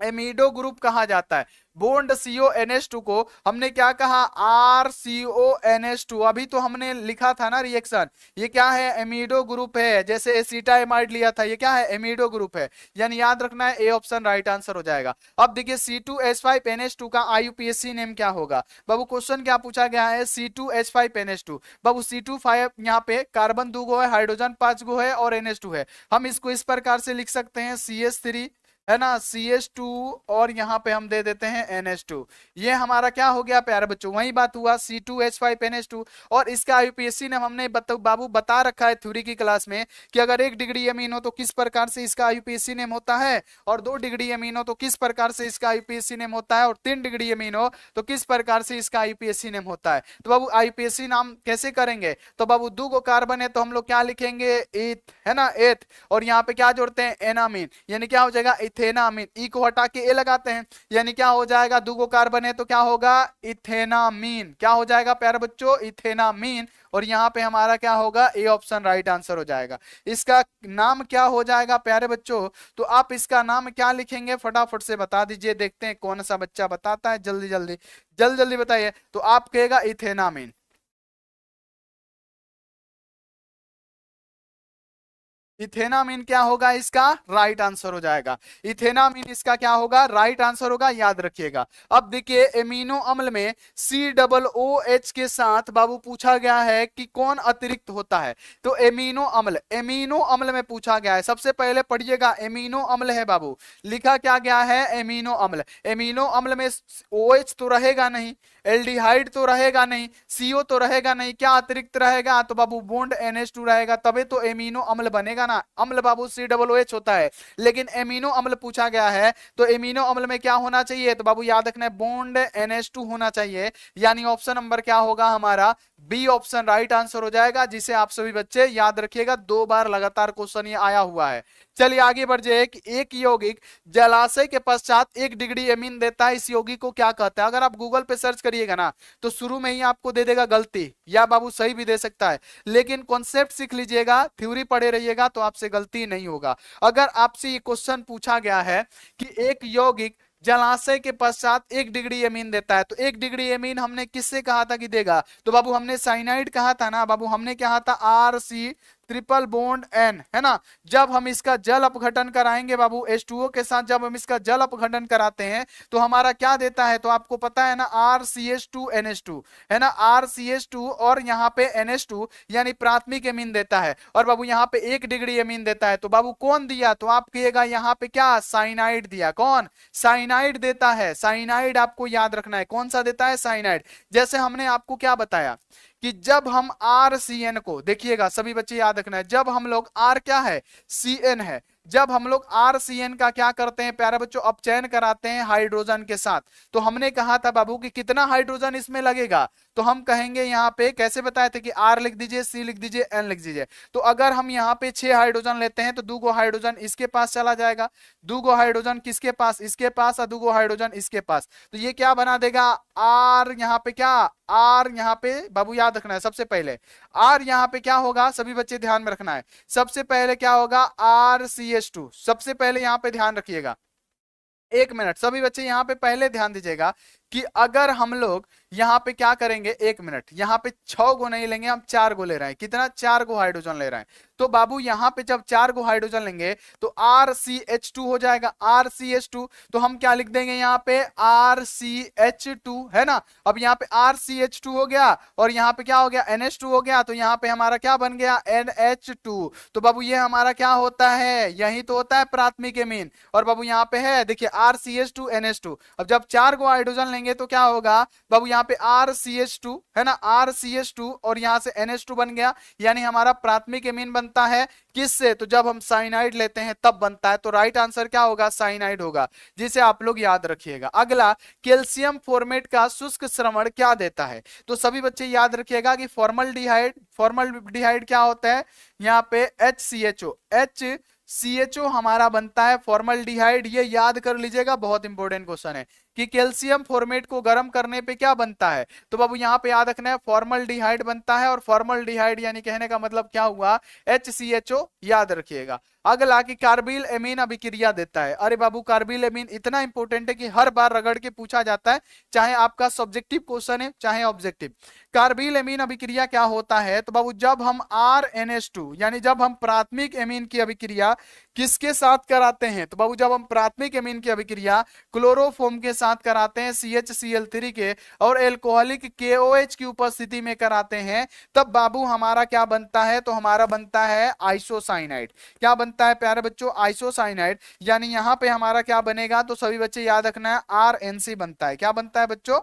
एमिडो ग्रुप कहा जाता है। बॉन्ड CONH2 को हमने क्या कहा? RCONH2। अभी तो हमने लिखा था ना रिएक्शन, ये क्या है? एमिडो ग्रुप है। जैसे एसिटामाइड लिया था, ये क्या है? एमिडो ग्रुप है। यानी याद रखना है, ए ऑप्शन राइट आंसर हो जाएगा। अब देखिए C2H5NH2 का IUPAC नेम क्या होगा? बाबू क्वेश्चन क्या पूछा गया है? C2H5NH2। बाबू C2 यहाँ पे कार्बन 2 गो है, हाइड्रोजन 5 गो है और NH2 है। हम इसको इस प्रकार से लिख सकते हैं CH3 है ना, CH2 और यहाँ पे हम दे देते हैं NH2। ये हमारा क्या हो गया प्यारे बच्चों? वही बात हुआ C2H5NH2। और इसका IUPAC नेम हमने बाबू बता रखा है थ्योरी की क्लास में कि अगर 1 डिग्री अमीन हो तो किस प्रकार से इसका IUPAC नेम होता है, और 2 डिग्री अमीन हो तो किस प्रकार से इसका IUPAC नेम होता है, और 3 डिग्री अमीन हो तो किस प्रकार से इसका IUPAC नेम होता है। तो बाबू IUPAC नाम कैसे करेंगे? तो बाबू 2 को कार्बन है तो हम लोग क्या लिखेंगे? एथ, है ना, एथ। और यहाँ पे क्या जोड़ते हैं? एनामीन, यानी क्या हो जाएगा? इथेनामीन। ई को हटा के ए लगाते हैं, यानी क्या हो जाएगा? 2 को कार्बन है तो क्या होगा? इथेनामीन। क्या हो जाएगा प्यारे बच्चों? इथेनामीन। और यहाँ पे हमारा क्या होगा? ए ऑप्शन राइट आंसर हो जाएगा। इसका नाम क्या हो जाएगा प्यारे बच्चों? तो आप इसका नाम क्या लिखेंगे? फटाफट से बता दीजिए, देखते हैं कौन सा बच्चा बताता है। जल्दी जल्दी जल्दी जल्दी बताइए। तो आप कहेगा इथेनामीन। इथेनामीन क्या होगा, इसका राइट आंसर हो जाएगा। इथेनामीन इसका क्या होगा, राइट आंसर होगा, याद रखिएगा। अब देखिए एमिनो अम्ल में COOH के साथ बाबू पूछा गया है कि कौन अतिरिक्त होता है। तो एमिनो अम्ल में पूछा गया है। सबसे पहले पढ़िएगा, एमिनो अम्ल है बाबू, लिखा क्या गया है, एमिनो अम्ल। एमिनो अम्ल में OH तो रहेगा नहीं, एल्डिहाइड तो रहेगा नहीं, CO तो रहेगा नहीं, क्या अतिरिक्त रहेगा, तो बाबू बॉन्ड NH2 रहेगा, तभी तो एमिनो अम्ल बनेगा ना। अम्ल बाबू COOH होता है, लेकिन एमिनो अम्ल पूछा गया है, तो एमिनो अम्ल में क्या होना चाहिए, तो बाबू याद रखना है बॉन्ड NH2 होना चाहिए। यानी ऑप्शन नंबर क्या होगा हमारा, बी ऑप्शन राइट आंसर हो जाएगा, जिसे आप सभी बच्चे याद रखिएगा। 2 बार लगातार क्वेश्चन ये आया हुआ है। चलिए आगे बढ़ जाए। एक यौगिक जलाशय के पश्चात 1 डिग्री एमीन देता है, इस यौगिक को क्या कहते हैं। अगर आप गूगल पे सर्च करिएगा ना, तो शुरू में ही आपको दे देगा गलती, या बाबू सही भी दे सकता है, लेकिन कॉन्सेप्ट सीख लीजिएगा, थ्योरी पढ़े रहिएगा, तो आपसे गलती नहीं होगा। अगर आपसे ये क्वेश्चन पूछा गया है कि एक यौगिक जलाशय के पश्चात 1 डिग्री एमीन देता है, तो 1 डिग्री एमीन हमने किससे कहा था कि देगा, तो बाबू हमने साइनाइड कहा था ना बाबू, हमने कहा था RC ट्रिपल बॉन्ड N, है ना। जब हम इसका जल अपघटन कराएंगे बाबू H2O के साथ, जब हम इसका जल अपघटन कराते हैं तो हमारा क्या देता है, तो आपको पता है ना, RCH2NH2, है ना, RCH2 और यहाँ पे NH2 यानी प्राथमिक एमीन देता है, और बाबू यहाँ पे 1 डिग्री एमीन देता है। तो बाबू कौन दिया, तो आप कहिएगा यहाँ पे क्या, साइनाइड दिया। कौन, साइनाइड देता है। साइनाइड आपको याद रखना है, कौन सा देता है, साइनाइड। जैसे हमने आपको क्या बताया कि जब हम RCN को, देखिएगा सभी बच्चे याद रखना है, जब हम लोग R क्या है, CN है, जब हम लोग RCN का क्या करते हैं प्यारे बच्चों, अपचयन कराते हैं हाइड्रोजन के साथ, तो हमने कहा था बाबू कि कितना हाइड्रोजन इसमें लगेगा, तो हम कहेंगे यहाँ पे कैसे बताए थे कि R लिख दीजिए, C लिख दीजिए, N लिख दीजिए। तो अगर हम यहाँ पे 6 हाइड्रोजन लेते हैं तो 2 गो हाइड्रोजन इसके पास चला जाएगा, 2 गो हाइड्रोजन किसके पास, इसके पास, और 2 गो हाइड्रोजन इसके पास। तो ये क्या बना देगा, R यहाँ पे क्या, R यहाँ पे बाबू याद रखना है, सबसे पहले R यहाँ पे क्या होगा, सभी बच्चे ध्यान में रखना है, सबसे पहले क्या होगा, RCH2, सबसे पहले यहाँ पे ध्यान रखिएगा। 1 मिनट सभी बच्चे यहाँ पे पहले ध्यान दीजिएगा कि अगर हम लोग यहाँ पे क्या करेंगे, 1 मिनट, यहाँ पे 6 गो नहीं लेंगे, हम 4 गो ले रहे हैं, कितना, 4 गो हाइड्रोजन ले रहे हैं। तो बाबू यहाँ पे जब 4 गो हाइड्रोजन लेंगे तो RCH2 हो जाएगा, RCH2, तो हम क्या लिख देंगे यहाँ पे, RCH2, है ना। अब यहाँ पे RCH2 हो गया, और यहाँ पे क्या हो गया, NH2 हो गया, तो यहाँ पे हमारा क्या बन गया, NH2। तो बाबू ये हमारा क्या होता है, यही तो होता है प्राथमिक एमीन, और बाबू यहाँ पे है देखिए RCH2 NH2। अब जब 4 गो हाइड्रोजन लेंगे तो क्या होगा बाबू, यहाँ पे RCH2, है ना, RCH2 और यहाँ से NH2 बन गया, यानी हमारा प्राथमिक एमीन बनता है किससे, तो जब हम साइनाइड लेते हैं तब बनता है। तो राइट आंसर क्या होगा, साइनाइड होगा, जिसे आप लोग याद रखिएगा। अगला, कैल्शियम फॉर्मेट का शुष्क श्रवण क्या देता है, तो सभी बच्चे याद रखिएगा कि फॉर्मल्डिहाइड क्या होता है, यहाँ पे HCHO हमारा बनता है फॉर्मल्डिहाइड। ये याद कर लीजिएगा, बहुत इंपॉर्टेंट क्वेश्चन है कि कैल्शियम फॉर्मेट को गर्म करने पे क्या बनता है, तो बाबू यहाँ पे याद रखना है फॉर्मल्डिहाइड बनता है, और फॉर्मल्डिहाइड यानी कहने का मतलब क्या हुआ, HCHO, याद रखिएगा। अगला कि कार्बिल एमीन अभिक्रिया देता है। अरे बाबू कार्बिल एमीन इतना इंपॉर्टेंट है कि हर बार रगड़ के पूछा जाता है, चाहे आपका सब्जेक्टिव क्वेश्चन है चाहे ऑब्जेक्टिव। कार्बिल एमीन अभिक्रिया क्या होता है, तो बाबू जब हम RNH2 यानी जब हम प्राथमिक एमीन की अभिक्रिया किसके साथ कराते हैं, तो बाबू जब हम प्राथमिक एमीन की अभिक्रिया क्लोरोफॉर्म के साथ कराते हैं CHCl3 के, और एल्कोहलिक KOH की उपस्थिति में कराते हैं, तब बाबू हमारा क्या बनता है, तो हमारा बनता है आइसोसाइनाइड। क्या बनता है प्यारे बच्चों, आइसोसाइनाइड। यानी यहाँ पे हमारा क्या बनेगा, तो सभी बच्चे याद रखना है RNC बनता है। क्या बनता है बच्चों,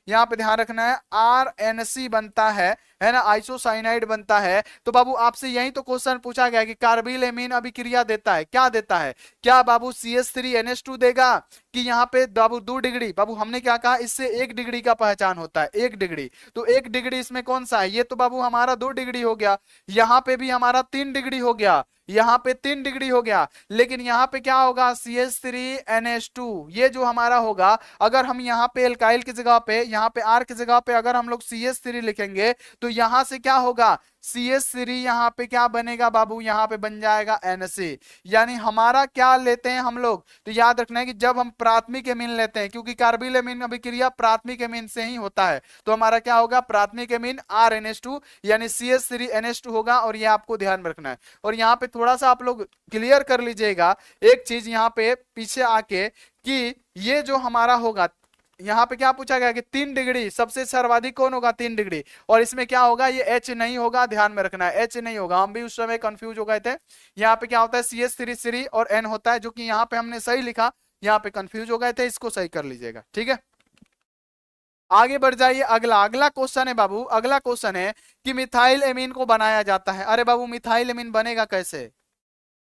यहाँ पे ध्यान रखना है, RNC बनता है ना, आइसोसाइनाइड बनता है। तो बाबू आपसे यही तो क्वेश्चन पूछा गया कि कार्बिल एमीन अभिक्रिया देता है, क्या देता है, क्या बाबू CH3NH2 देगा, कि यहाँ पे बाबू 2 डिग्री, बाबू हमने क्या कहा, इससे 1 डिग्री का पहचान होता है, 1 डिग्री, तो 1 डिग्री इसमें कौन सा है, ये तो बाबू हमारा 2 डिग्री हो गया, यहाँ पे भी हमारा 3 डिग्री हो गया, यहाँ पे 3 डिग्री हो गया, लेकिन यहाँ पे क्या होगा, CH3NH2, ये जो हमारा होगा, अगर हम यहाँ पे एल्काइल की जगह पे, यहाँ पे R की जगह पे अगर हम लोग CH3 लिखेंगे, तो यहाँ से क्या होगा, CH3 यहाँ पे क्या बनेगा बाबू, यहाँ पे बन जाएगा Na। यानी हमारा क्या लेते हैं हम लोग, तो याद रखना है कि जब हम प्राथमिक एमीन लेते हैं, क्योंकि कार्बिल एमीन अभिक्रिया प्राथमिक एमीन से ही होता है, तो हमारा क्या होगा, प्राथमिक एमीन RNH2 यानी CH3NH2 होगा। और ये आपको ध्यान में रखना है। और यहाँ पे थोड़ा सा आप लोग क्लियर कर लीजिएगा एक चीज यहाँ पे पीछे आके, कि ये जो हमारा होगा, यहाँ पे क्या पूछा गया कि 3 डिग्री सबसे सर्वाधिक कौन होगा, 3 डिग्री, और इसमें क्या होगा, ये H नहीं होगा, ध्यान में रखना है, H नहीं होगा। हम भी उस समय कंफ्यूज हो गए थे। यहाँ पे क्या होता है, CH3 और N होता है, जो कि यहाँ पे हमने सही लिखा, यहाँ पे कंफ्यूज हो गए थे, इसको सही कर लीजिएगा, ठीक है। आगे बढ़ जाइए। अगला अगला क्वेश्चन है बाबू, अगला क्वेश्चन है कि मिथाइल एमीन को बनाया जाता है। अरे बाबू मिथाइल एमीन बनेगा कैसे,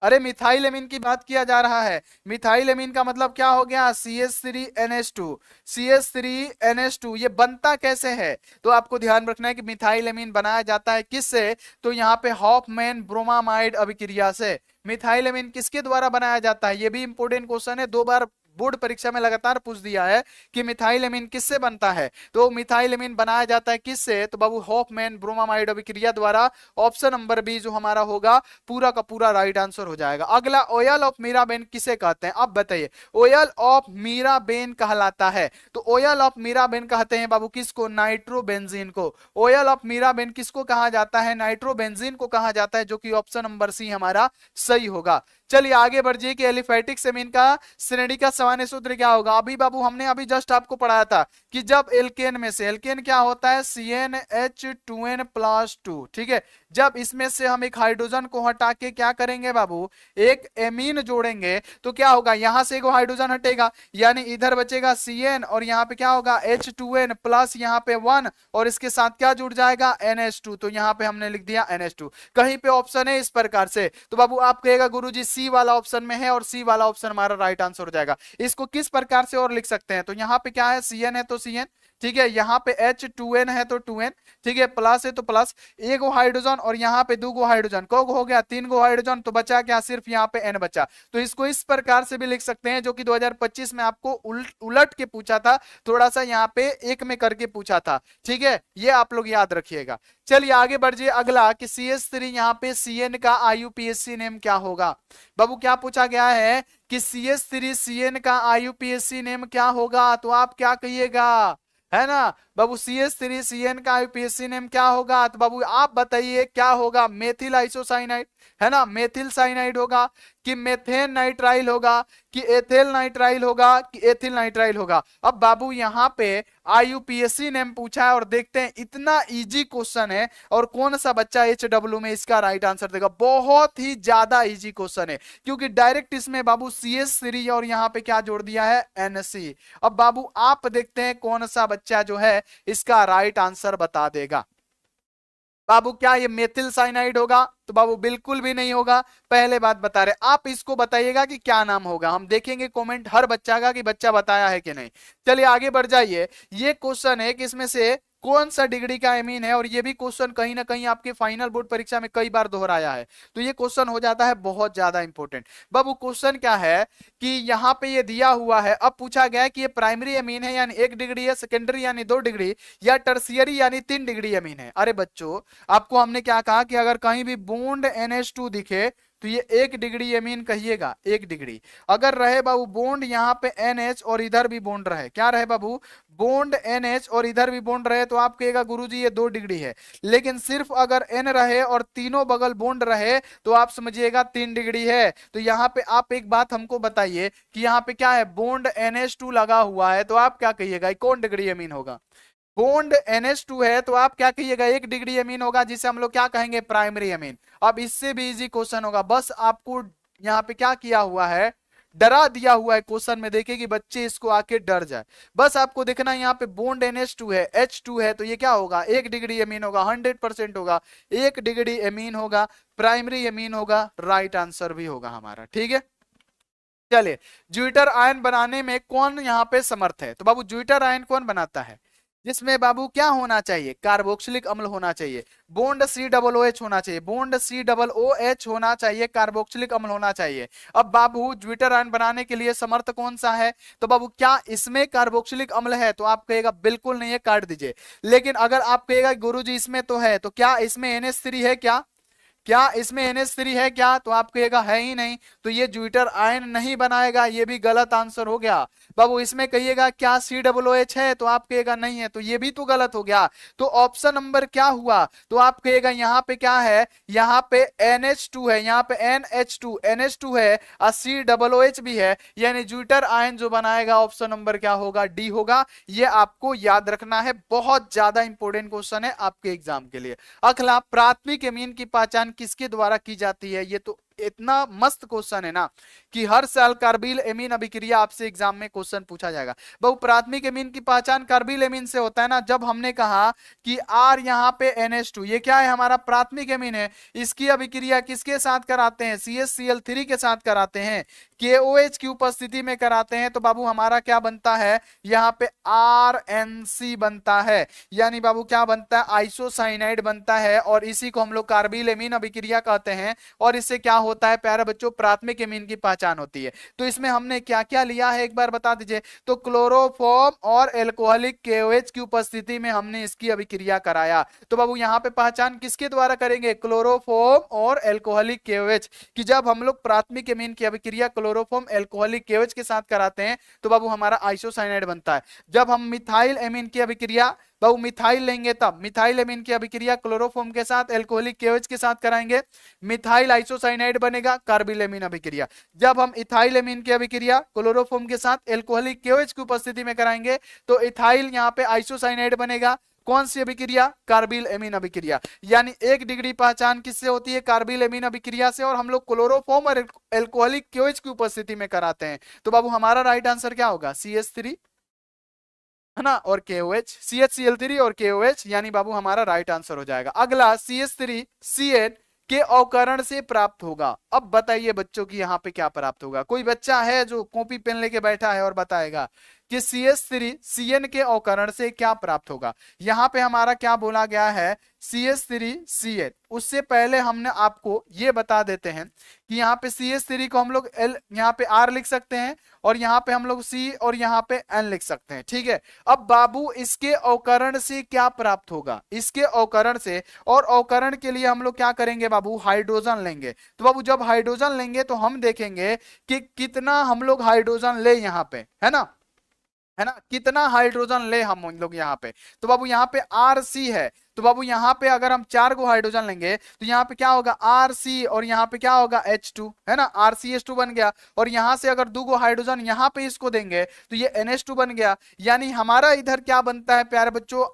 अरे मिथाइल एमीन की बात किया जा रहा है। मिथाइल एमीन का मतलब क्या हो गया, CH3NH2। CH3NH2 ये बनता कैसे है, तो आपको ध्यान रखना है कि मिथाइल एमीन बनाया जाता है किससे, तो यहाँ पे हॉफमैन ब्रोमामाइड अभिक्रिया से। मिथाइल एमीन किसके द्वारा बनाया जाता है, ये भी इंपोर्टेंट क्वेश्चन है, 2 बार बोर्ड परीक्षा में लगातार पूछ दिया है कि मिथाइल एमीन किससे बनता है। तो मिथाइल एमीन बनाया जाता है किससे, तो बाबू हॉफमैन ब्रोमामाइड अभिक्रिया द्वारा। ऑप्शन नंबर बी जो हमारा होगा पूरा का पूरा राइट आंसर हो जाएगा। अगला ऑयल ऑफ मीराबेन किसे कहते हैं, अब बताइए। ऑयल ऑफ मीराबेन कहलाता है, तो ऑयल ऑफ मीराबेन कहते हैं बाबू किसको, नाइट्रोबेंजीन को। ऑयल ऑफ मीराबेन किसको कहा जाता है, नाइट्रोबेंजीन को कहा जाता है, जो कि ऑप्शन नंबर सी हमारा सही होगा। चलिए आगे बढ़ जाइए कि एलिफैटिक सेमीन का श्रेणी का सामान्य सूत्र क्या होगा। अभी बाबू हमने अभी जस्ट आपको पढ़ाया था कि जब एल्केन में से, एल्केन क्या होता है, CnH2n+2, ठीक है। जब इसमें से हम एक हाइड्रोजन को हटा के क्या करेंगे बाबू, एक एमीन जोड़ेंगे, तो क्या होगा, यहां से एक हाइड्रोजन हटेगा, यानी इधर बचेगा Cn, और यहाँ पे क्या होगा H2n प्लस यहाँ पे 1, और इसके साथ क्या जुड़ जाएगा, NH2। तो यहाँ पे हमने लिख दिया NH2। कहीं पे ऑप्शन है इस प्रकार से, तो बाबू आप कहेगा गुरुजी सी वाला ऑप्शन में है, और सी वाला ऑप्शन हमारा राइट आंसर हो जाएगा। इसको किस प्रकार से और लिख सकते हैं, तो यहाँ पे क्या है, Cn है तो Cn, ठीक है, यहाँ पे H2n है तो 2n, ठीक है, प्लस है तो प्लस, एक हाइड्रोजन, और यहाँ पे 2 हाइड्रोजन, को हो गया 3 हाइड्रोजन, तो बचा क्या, सिर्फ यहाँ पे n बचा। तो इसको इस प्रकार से भी लिख सकते हैं, जो कि 2025 में आपको उलट के पूछा था, थोड़ा सा यहाँ पे एक में करके पूछा था, ठीक है, ये आप लोग याद रखिएगा। चलिए आगे बढ़ जाइए। अगला कि CH3 यहाँ पे Cn का IUPAC नेम क्या होगा। बाबू क्या पूछा गया है कि CH3 Cn का IUPAC नेम क्या होगा, तो आप क्या कहिएगा, है ना बाबू, CH3 Cn का IUPAC नेम क्या होगा, तो बाबू आप बताइए क्या होगा, मेथिल आइसोसाइनाइड, है ना, मेथिल साइनाइड होगा, कि मेथेन नाइट्राइल होगा, कि एथिल नाइट्राइल होगा, कि एथिल नाइट्राइल होगा। अब बाबू यहाँ पे IUPAC नेम पूछा है, और देखते हैं इतना इजी क्वेश्चन है, और कौन सा बच्चा HW में इसका राइट आंसर देगा। बहुत ही ज्यादा इजी क्वेश्चन है, क्योंकि डायरेक्ट इसमें बाबू CH3 और यहाँ पे क्या जोड़ दिया है, NC। अब बाबू आप देखते हैं कौन सा बच्चा जो है इसका राइट आंसर बता देगा। बाबू क्या ये मेथिल साइनाइड होगा, तो बाबू बिल्कुल भी नहीं होगा। पहले बात बता रहे, आप इसको बताइएगा कि क्या नाम होगा, हम देखेंगे कमेंट हर बच्चा का कि बच्चा बताया है कि नहीं। चलिए आगे बढ़ जाइए। ये क्वेश्चन है कि इसमें से कौन सा डिग्री का एमीन है, और ये भी क्वेश्चन कहीं ना कहीं आपके फाइनल बोर्ड परीक्षा में कई बार दोहराया है, तो ये क्वेश्चन हो जाता है बहुत ज्यादा इंपॉर्टेंट। बाबू क्वेश्चन क्या है कि यहाँ पे ये दिया हुआ है, अब पूछा गया है कि ये प्राइमरी एमीन है यानी 1 डिग्री है, सेकेंडरी यानी 2 डिग्री, या टर्सियरी यानी 3 डिग्री एमीन है। अरे बच्चों आपको हमने क्या कहा कि अगर कहीं भी बॉन्ड NH2 दिखे तो ये 1 डिग्री एमीन कहिएगा, 1 डिग्री। अगर रहे बाबू बॉन्ड यहाँ पे NH और इधर भी बॉन्ड रहे, क्या रहे बाबू, बॉन्ड NH और इधर भी बॉन्ड रहे, तो आप कहेगा गुरुजी ये 2 डिग्री है। लेकिन सिर्फ अगर N रहे और तीनों बगल बॉन्ड रहे, तो आप समझिएगा 3 डिग्री है। तो यहाँ पे आप एक बात हमको बताइए कि यहाँ पे क्या है, बॉन्ड NH2 लगा हुआ है, तो आप क्या कहिएगा कौन डिग्री एमीन होगा। बॉन्ड NH2 है, तो आप क्या कहिएगा 1 डिग्री एमीन होगा, जिसे हम लोग क्या कहेंगे, प्राइमरी एमीन। अब इससे भी इजी क्वेश्चन होगा, बस आपको यहाँ पे क्या किया हुआ है, डरा दिया हुआ है क्वेश्चन में, देखिए कि बच्चे इसको आके डर जाए। बस आपको देखना यहाँ पे बॉन्ड NH2 है, H2 है, तो ये क्या होगा, 1 डिग्री एमीन होगा, 100% होगा, 1 डिग्री एमीन होगा, प्राइमरी एमीन होगा, राइट आंसर भी होगा हमारा, ठीक है। चलिए ज्यूटर आयन बनाने में कौन यहाँ पे समर्थ है, तो बाबू ज्यूटर आयन कौन बनाता है, जिसमें बाबू क्या होना चाहिए, कार्बोक्सिलिक अम्ल होना चाहिए, bond C double O H होना चाहिए, bond C double O H होना चाहिए, कार्बोक्सिलिक अम्ल होना चाहिए। अब बाबू ज्विटर आयन बनाने के लिए समर्थ कौन सा है, तो बाबू क्या इसमें कार्बोक्सिलिक अम्ल है, तो आप कहेगा बिल्कुल नहीं है, काट दीजिए। लेकिन अगर आप कहेगा गुरुजी इसमें तो है, तो क्या इसमें NH3 है क्या, क्या इसमें NH3 है क्या, तो आप कहिएगा है ही नहीं, तो ये ज्विटर आयन नहीं बनाएगा, ये भी गलत आंसर हो गया। बाबू इसमें कहिएगा क्या COOH है, तो आप कहिएगा नहीं है, तो ये भी तो गलत हो गया। तो ऑप्शन नंबर क्या हुआ, तो आप कहिएगा यहाँ पे क्या है, यहाँ पे NH2 है, यहाँ पे NH2 है और COOH भी है, यानी ज्विटर आयन जो बनाएगा ऑप्शन नंबर क्या होगा, डी होगा। ये आपको याद रखना है, बहुत ज्यादा इंपॉर्टेंट क्वेश्चन है आपके एग्जाम के लिए। अगला, प्राथमिक एमीन की पहचान किसके द्वारा की जाती है, ये तो इतना मस्त क्वेश्चन है ना कि हर साल कार्बिल एमीन अभिक्रिया आपसे एग्जाम में क्वेश्चन पूछा जाएगा। बहु प्राथमिक एमीन की पहचान कार्बिल एमीन से होता है ना, जब हमने कहा कि R यहाँ पे NH2, ये क्या है हमारा प्राथमिक एमीन है, इसकी अभिक्रिया किसके साथ कराते हैं, CHCl3 के साथ कराते हैं, KOH की उपस्थिति में कराते हैं, तो बाबू हमारा क्या बनता है, यहाँ पे RNC बनता है, यानी बाबू क्या बनता है, आइसोसाइनाइड बनता है, और इसी को हम लोग कार्बिल एमीन अभिक्रिया कहते हैं। और इससे क्या होता है प्यारे बच्चों, प्राथमिक एमीन की पहचान होती है। तो इसमें हमने क्या क्या लिया है एक बार बता दीजिए, तो क्लोरोफॉर्म और एल्कोहलिक KOH की उपस्थिति में हमने इसकी अभिक्रिया कराया। तो बाबू यहाँ पे पहचान किसके द्वारा करेंगे, क्लोरोफॉर्म और एल्कोहलिक KOH की। जब हम लोग प्राथमिक एमीन की अभिक्रिया क्लोरोफॉर्म एल्कोहलिक KOH के साथ कराते हैं तो बाबू हमारा आइसोसाइनाइड बनता है। जब हम मिथाइल एमीन की अभिक्रिया बाबू मिथाइल लेंगे, तब मिथाइल एमीन की अभिक्रिया क्लोरोफॉर्म के साथ एल्कोहलिक KOH के साथ कराएंगे, मिथाइल आइसोसाइनाइड बनेगा, कार्बिल एमीन अभिक्रिया। जब हम इथाइल एमीन की अभिक्रिया क्लोरोफॉर्म के साथ एल्कोहलिक KOH की उपस्थिति में कराएंगे तो इथाइल यहाँ पे आइसोसाइनाइड बनेगा, कौन सी अभिक्रिया, कार्बिल एमीन अभिक्रिया। यानी 1 डिग्री पहचान किससे होती है, कार्बिल एमीन अभिक्रिया से, और हम लोग क्लोरोफॉर्म और एल्कोहलिक KOH की उपस्थिति में कराते हैं। तो बाबू हमारा राइट आंसर क्या होगा, CH3 है ना, और KOH, CHCl3 और KOH, यानी बाबू हमारा राइट आंसर हो जाएगा। अगला, CH3CN के अवकरण से प्राप्त होगा। अब बताइए बच्चों की यहाँ पे क्या प्राप्त होगा, कोई बच्चा है जो कॉपी पेन लेके बैठा है और बताएगा कि CH3CN के अवकरण से क्या प्राप्त होगा। यहाँ पे हमारा क्या बोला गया है, CH3CN। उससे पहले हमने आपको ये बता देते हैं कि यहाँ पे CH3 को हम लोग L, यहाँ पे R लिख सकते हैं, और यहाँ पे हम लोग C और यहाँ पे N लिख सकते हैं, ठीक है। अब बाबू इसके अवकरण से क्या प्राप्त होगा, इसके अवकरण से, और अवकरण के लिए हम लोग क्या करेंगे बाबू, हाइड्रोजन लेंगे। तो बाबू जब हाइड्रोजन लेंगे तो हम देखेंगे कि कितना हम लोग हाइड्रोजन ले यहाँ पे, है ना, है ना, कितना हाइड्रोजन ले हम लोग यहाँ पे। तो बाबू यहाँ पे RC है, तो बाबू यहाँ पे अगर हम 4 को हाइड्रोजन लेंगे तो यहाँ पे क्या होगा, RC, और यहाँ पे क्या होगा, H2, है ना, RCH2 बन गया। और यहाँ से अगर 2 को हाइड्रोजन यहाँ पे इसको देंगे तो ये NH2 बन गया। यानी हमारा इधर क्या बनता है प्यारे बच्चों,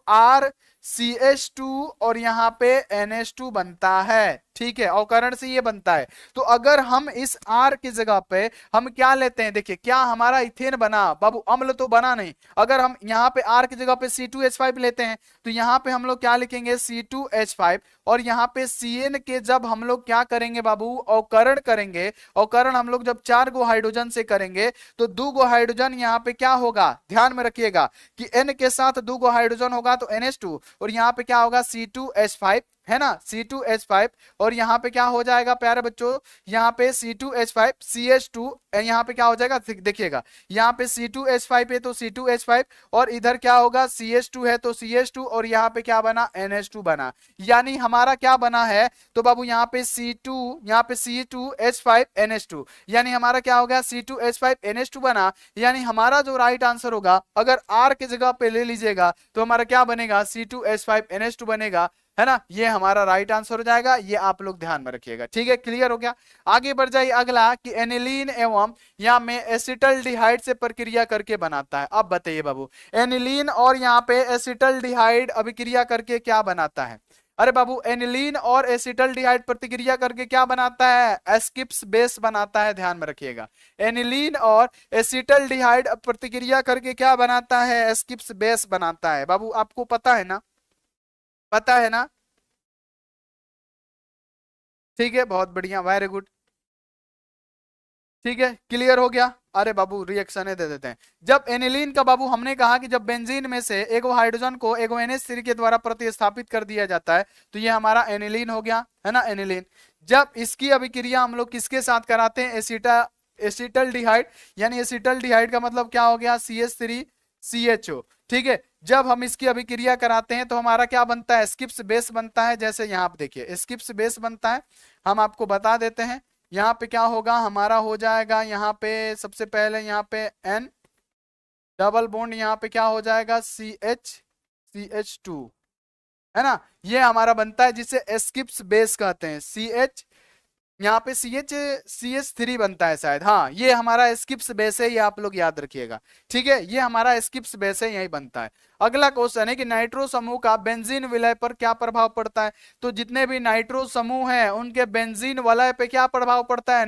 RCH2 और यहाँ पे NH2 बनता है, ठीक है, अवकरण से ये बनता है। तो अगर हम इस R की जगह पे हम क्या लेते हैं, देखिए क्या हमारा इथेन बना, बाबू अम्ल तो बना नहीं। अगर हम यहाँ पे R की जगह पे C2H5 लेते हैं तो यहाँ पे हम लोग क्या लिखेंगे, C2H5, और यहाँ पे CN के जब हम लोग क्या करेंगे बाबू, अवकरण करेंगे, अवकरण हम लोग जब 4 गो हाइड्रोजन से करेंगे तो 2 गो हाइड्रोजन यहाँ पे क्या होगा, ध्यान में रखिएगा कि N के साथ 2 गो हाइड्रोजन होगा तो NH2, और यहाँ पे क्या होगा, C2H5, है ना, C2H5, और यहाँ पे क्या हो जाएगा प्यारे बच्चों, यहाँ पे C2H5 CH2, यहाँ पे क्या हो जाएगा, देखिएगा यहाँ पे C2H5 है तो C2H5, और इधर क्या होगा, CH2 है तो CH2, और यहाँ पे क्या बना, NH2 बना। यानी हमारा क्या बना है, तो बाबू यहाँ पे C2, यहाँ पे C2H5 NH2, यानी हमारा क्या हो गया, C2H5 NH2 बना। यानी हमारा जो राइट आंसर होगा, अगर R की जगह पे ले लीजिएगा तो हमारा क्या बनेगा, C2H5 NH2 बनेगा, है ना, ये हमारा राइट आंसर हो जाएगा। ये आप लोग ध्यान में रखिएगा, ठीक है, क्लियर हो गया। आगे बढ़ जाइए, अगला कि एनिलीन एवं यहाँ में एसिटल्डिहाइड से प्रक्रिया करके बनाता है। अब बताइए बाबू, एनिलीन और यहाँ पे एसिटल्डिहाइड अभिक्रिया करके क्या बनाता है। अरे बाबू, एनिलीन और एसिटल्डिहाइड प्रतिक्रिया करके क्या बनाता है, एस्किप्स बेस बनाता है, ध्यान में रखिएगा। एनिलीन और एसिटल्डिहाइड प्रतिक्रिया करके क्या बनाता है, एस्किप्स बेस बनाता है। बाबू आपको पता है ना, पता है ना, ठीक है, बहुत बढ़िया, वेरी गुड, ठीक है, क्लियर हो गया। अरे बाबू रिएक्शन दे देते हैं। जब एनिलीन का बाबू हमने कहा कि जब बेंजीन में से एगो हाइड्रोजन को एगो NH3 के द्वारा प्रतिस्थापित कर दिया जाता है तो ये हमारा एनिलीन हो गया, है ना, एनिलीन। जब इसकी अभिक्रिया हम लोग किसके साथ कराते हैं, एसिटल्डिहाइड, यानी एसिटल्डिहाइड का मतलब क्या हो गया, CH3CHO। ठीक है, जब हम इसकी अभिक्रिया कराते हैं तो हमारा क्या बनता है, स्किप्स बेस बनता है। जैसे यहाँ पे देखिए स्किप्स बेस बनता है, हम आपको बता देते हैं। यहाँ पे क्या होगा, हमारा हो जाएगा यहाँ पे सबसे पहले यहाँ पे N डबल बॉन्ड, यहाँ पे क्या हो जाएगा CH2, है ना, ये हमारा बनता है जिसे स्किप्स बेस कहते हैं। CH यहाँ पे CH3 बनता है शायद, हाँ ये हमारा स्किप्स बेस है, ये आप लोग याद रखिएगा। ठीक है, ये हमारा स्किप्स बेस है, यही बनता है। अगला क्वेश्चन है कि नाइट्रो समूह का बेंजीन विलय पर क्या प्रभाव पड़ता है। तो जितने भी नाइट्रो समूह हैं उनके बेंजीन वलय पे क्या प्रभाव पड़ता है,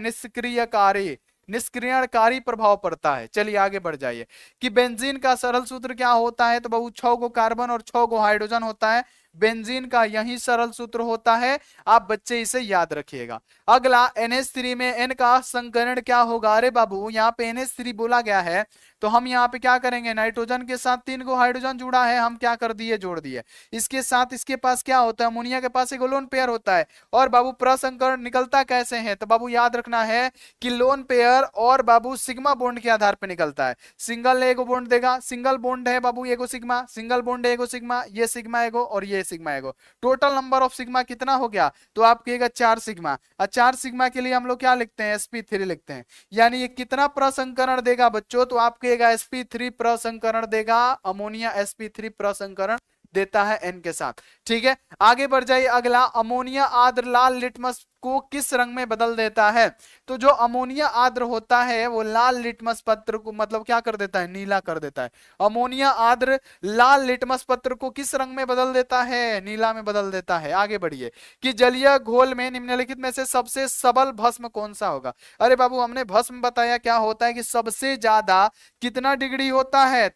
निष्क्रियणकारी प्रभाव पड़ता है। चलिए आगे बढ़ जाइए कि बेंजीन का सरल सूत्र क्या होता है। तो बहु 6 गो कार्बन और 6 गो हाइड्रोजन होता है, बेंजीन का यही सरल सूत्र होता है, आप बच्चे इसे याद रखिएगा। अगला NH3 में N का संकरण क्या होगा। अरे बाबू यहाँ पे NH3 बोला गया है तो हम यहाँ पे क्या करेंगे, नाइट्रोजन के साथ 3 गो हाइड्रोजन जुड़ा है, हम क्या कर दिए, जोड़ दिए। इसके साथ इसके पास क्या होता है, अमोनिया के पास एक लोन पेयर होता है। और बाबू प्रसंकरण निकलता कैसे है, तो बाबू याद रखना है कि लोन पेयर और बाबू सिग्मा बॉन्ड के आधार पर निकलता है। सिंगल एगो बॉन्ड देगा, सिंगल बॉन्ड है बाबू एगो सिग्मा, सिंगल बॉन्ड एगो सिग्मा, ये सिग्मा एगो और ये सिग्मा एगो। टोटल नंबर ऑफ सिग्मा कितना हो गया, तो आप कहिएगा 4 सिग्मा। और 4 सिग्मा के लिए हम लोग क्या लिखते हैं, sp3 लिखते हैं। यानी ये कितना प्रसंकरण देगा बच्चों, तो आप कहिएगा sp3 प्रसंकरण देगा, अमोनिया sp3 प्रसंकरण देता है N के साथ। ठीक है, आगे बढ़ जाइए। अगला, अमोनिया आद्र लाल लिटमस को किस रंग में बदल देता है। तो जो अमोनिया आद्र होता है वो लाल लिटमस पत्र को मतलब क्या कर देता है, नीला कर देता है। अमोनिया आद्र लाल लिटमस पत्र को किस रंग में बदल देता है, नीला में बदल देता है। आगे बढ़िए कि जलीय घोल में निम्नलिखित में से सबसे सबल भस्म कौन सा होगा। अरे बाबू हमने भस्म बताया क्या होता है कि सबसे ज्यादा कितना डिग्री होता है,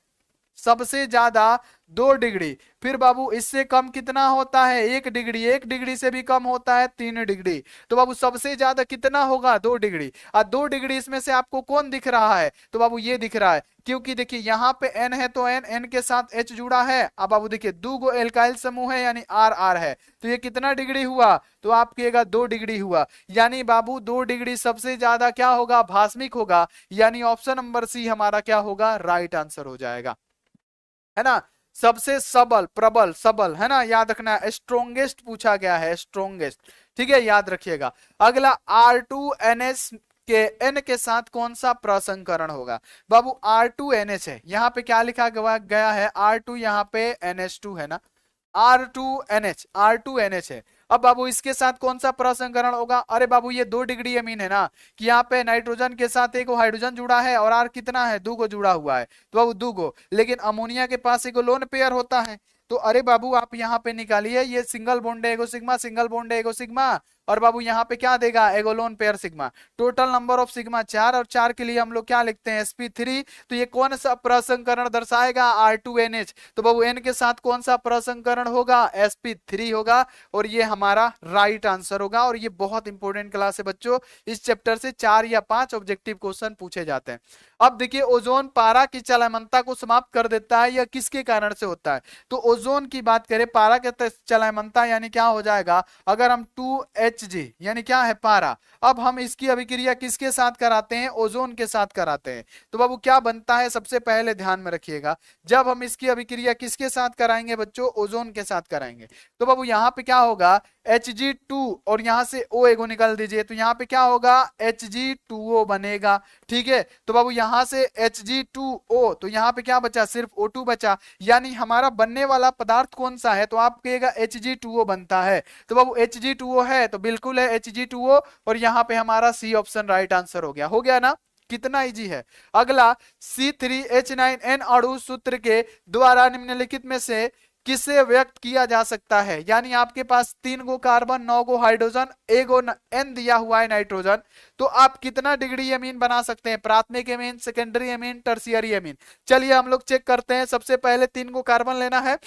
सबसे ज्यादा 2 डिग्री। फिर बाबू इससे कम कितना होता है, 1 डिग्री, 1 डिग्री से भी कम होता है 3 डिग्री। तो बाबू सबसे ज्यादा कितना होगा, 2 डिग्री। और 2 डिग्री इसमें से आपको कौन दिख रहा है, तो बाबू ये दिख रहा है, क्योंकि देखिए यहाँ पे N है तो N के साथ H जुड़ा है। अब बाबू देखिए 2 गो एल्काइल समूह है यानी R है, तो ये कितना डिग्री हुआ, तो आप कहिएगा 2 डिग्री हुआ। यानी बाबू 2 डिग्री सबसे ज्यादा क्या होगा, भास्मिक होगा। यानी ऑप्शन नंबर सी हमारा क्या होगा, राइट आंसर हो जाएगा, है ना। सबसे सबल, प्रबल, सबल, है ना, याद रखना। स्ट्रोंगेस्ट पूछा गया है, स्ट्रोंगेस्ट। ठीक है, याद रखिएगा। अगला, R2NH के N के साथ कौन सा प्रसंकरण होगा। बाबू R2NH है, यहाँ पे क्या लिखा गया है, R2 यहाँ पे NH2 है ना, R2NH है। अब बाबू इसके साथ कौन सा प्रसंकरण होगा। अरे बाबू ये 2 डिग्री अमीन है ना, कि यहाँ पे नाइट्रोजन के साथ एक हाइड्रोजन जुड़ा है और R कितना है, 2 गो जुड़ा हुआ है, तो बाबू 2 गो। लेकिन अमोनिया के पास एक लोन पेयर होता है, तो अरे बाबू आप यहाँ पे निकालिए, ये सिंगल बॉन्ड है एगो सिग्मा, सिंगल बॉन्ड है एगो सिग्मा, और बाबू यहाँ पे क्या देगा, एगो lone pair sigma. Total number of sigma 4, और 4 के लिए हम लोग क्या लिखते हैं, sp3। तो ये कौन सा प्रसंकरण दर्शाएगा, R2NH। तो बाबू N के साथ कौन सा प्रसंकरण होगा, sp3 होगा, और ये हमारा राइट आंसर होगा। और ये बहुत इंपॉर्टेंट क्लास है बच्चों, इस चैप्टर से 4 या 5 ऑब्जेक्टिव क्वेश्चन पूछे जाते हैं। अब देखिए, ओजोन पारा की चलयमनता को समाप्त कर देता है, यह किसके कारण से होता है। तो ओजोन की बात करें, पारा के चलयमनता यानी क्या हो जाएगा, अगर हम 2Hg यानी क्या है, पारा, अब हम इसकी अभिक्रिया किसके साथ कराते हैं, ओजोन के साथ कराते हैं। तो बाबू क्या बनता है, सबसे पहले ध्यान में रखिएगा, जब हम इसकी अभिक्रिया किसके साथ कराएंगे बच्चों, ओजोन के साथ कराएंगे। तो बाबू यहाँ पे क्या होगा, Hg2, और यहां से O एगो निकाल दीजिए, तो यहाँ पे क्या होगा, Hg2O बनेगा। ठीक है, तो बाबू यहां से Hg2O, तो यहाँ पे क्या बचा, सिर्फ O2 बचा। यानी हमारा बनने वाला पदार्थ कौन सा है, तो आप कहिएगा Hg2O बनता है। तो बाबू Hg2O है तो बिल्कुल है Hg2O, और यहाँ पे हमारा सी ऑप्शन राइट आंसर हो गया ना, कितना इजी है। अगला, C3H9N अणु सूत्र के द्वारा निम्नलिखित में से किसे व्यक्त किया जा सकता है। यानी आपके पास 3 गो कार्बन, 9 गो हाइड्रोजन, एगो N दिया हुआ है नाइट्रोजन, तो आप कितना डिग्री अमीन बना सकते हैं, प्राथमिक अमीन, सेकेंडरी अमीन, टर्शियरी अमीन। चलिए हम लोग चेक करते हैं। सबसे पहले 3 गो कार्बन लेना है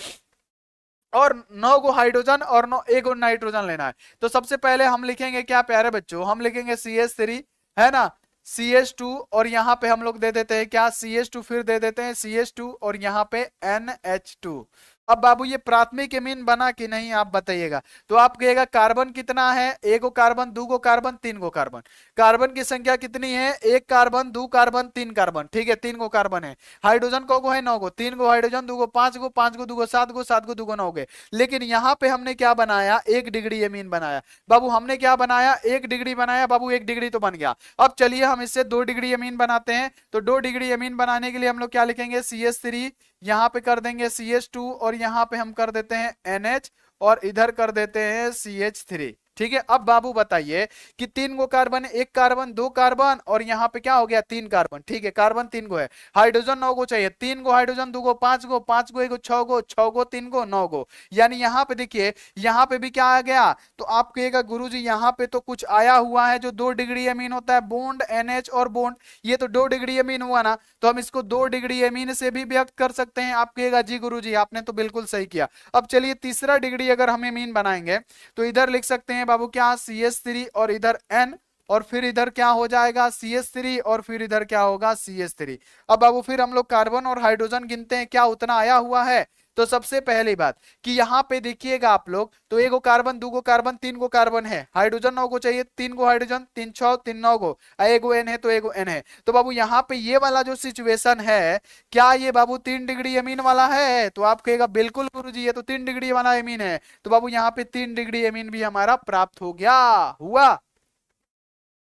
और 9 गो हाइड्रोजन और 9 एगो नाइट्रोजन लेना है। तो सबसे पहले हम लिखेंगे क्या प्यारे बच्चों, हम लिखेंगे CH3, है ना, CH2 और यहाँ पे हम लोग दे देते हैं क्या, CH2, फिर दे देते हैं CH2 और यहाँ पे NH2। अब बाबू ये प्राथमिक एमीन बना कि नहीं आप बताइएगा। तो आप कहिएगा कार्बन कितना है, एक गो कार्बन, दो गो कार्बन, तीन गो कार्बन। कार्बन की संख्या कितनी है, एक कार्बन, दो कार्बन, तीन कार्बन, ठीक है, तीन गो कार्बन है। हाइड्रोजन को है 9 गो, तीन गो हाइड्रोजन, दो गो, पांच गो, पांच गो, दो गो, सात गो, सात गो, दो गो, 9 गए। लेकिन यहाँ पे हमने क्या बनाया, एक डिग्री एमीन बनाया। बाबू हमने क्या बनाया, एक डिग्री बनाया बाबू, एक डिग्री तो बन गया। अब चलिए हम इससे 2 डिग्री एमीन बनाते हैं। तो 2 डिग्री एमीन बनाने के लिए हम लोग क्या लिखेंगे, CH3, यहाँ पे कर देंगे CH2 और यहाँ पे हम कर देते हैं NH और इधर कर देते हैं CH3। ठीक है, अब बाबू बताइए कि तीन गो कार्बन, एक कार्बन, दो कार्बन और यहाँ पे क्या हो गया, तीन कार्बन। ठीक है, कार्बन तीन गो है, हाइड्रोजन 9 गो चाहिए, तीन गो हाइड्रोजन, दो गो, पांच गो, पांच गो, एक गो, 6 गो, 6 गो, तीन गो, 9 गो। यानी यहाँ पे देखिए, यहाँ पे भी क्या आ गया, तो आप कहिएगा गुरुजी यहाँ पे तो कुछ आया हुआ है जो 2 डिग्री अमीन होता है, बॉन्ड NH और बॉन्ड, ये तो 2 डिग्री अमीन हुआ ना, तो हम इसको 2 डिग्री अमीन से भी व्यक्त कर सकते हैं। आप कहिएगा जी गुरुजी आपने तो बिल्कुल सही किया। अब चलिए तीसरा डिग्री अगर हम अमीन बनाएंगे तो इधर लिख सकते हैं बाबू क्या, CH3 और इधर N और फिर इधर क्या हो जाएगा, CH3 और फिर इधर क्या होगा, CH3। अब बाबू फिर हम लोग कार्बन और हाइड्रोजन गिनते हैं, क्या उतना आया हुआ है। तो सबसे पहली बात कि यहाँ पे देखिएगा आप लोग, तो एक गो कार्बन, दो गो कार्बन, तीन गो कार्बन है, हाइड्रोजन 9 गो चाहिए, तीन गो हाइड्रोजन, तीन 6, तीन 9 गो, एक गो N है तो एक गो N है। तो बाबू यहाँ पे ये वाला जो सिचुएशन है, क्या ये बाबू 3 डिग्री अमीन वाला है, तो आप कहेगा बिल्कुल गुरुजी ये तो 3 डिग्री वाला अमीन है। तो बाबू यहाँ पे 3 डिग्री अमीन भी हमारा प्राप्त हो गया, हुआ।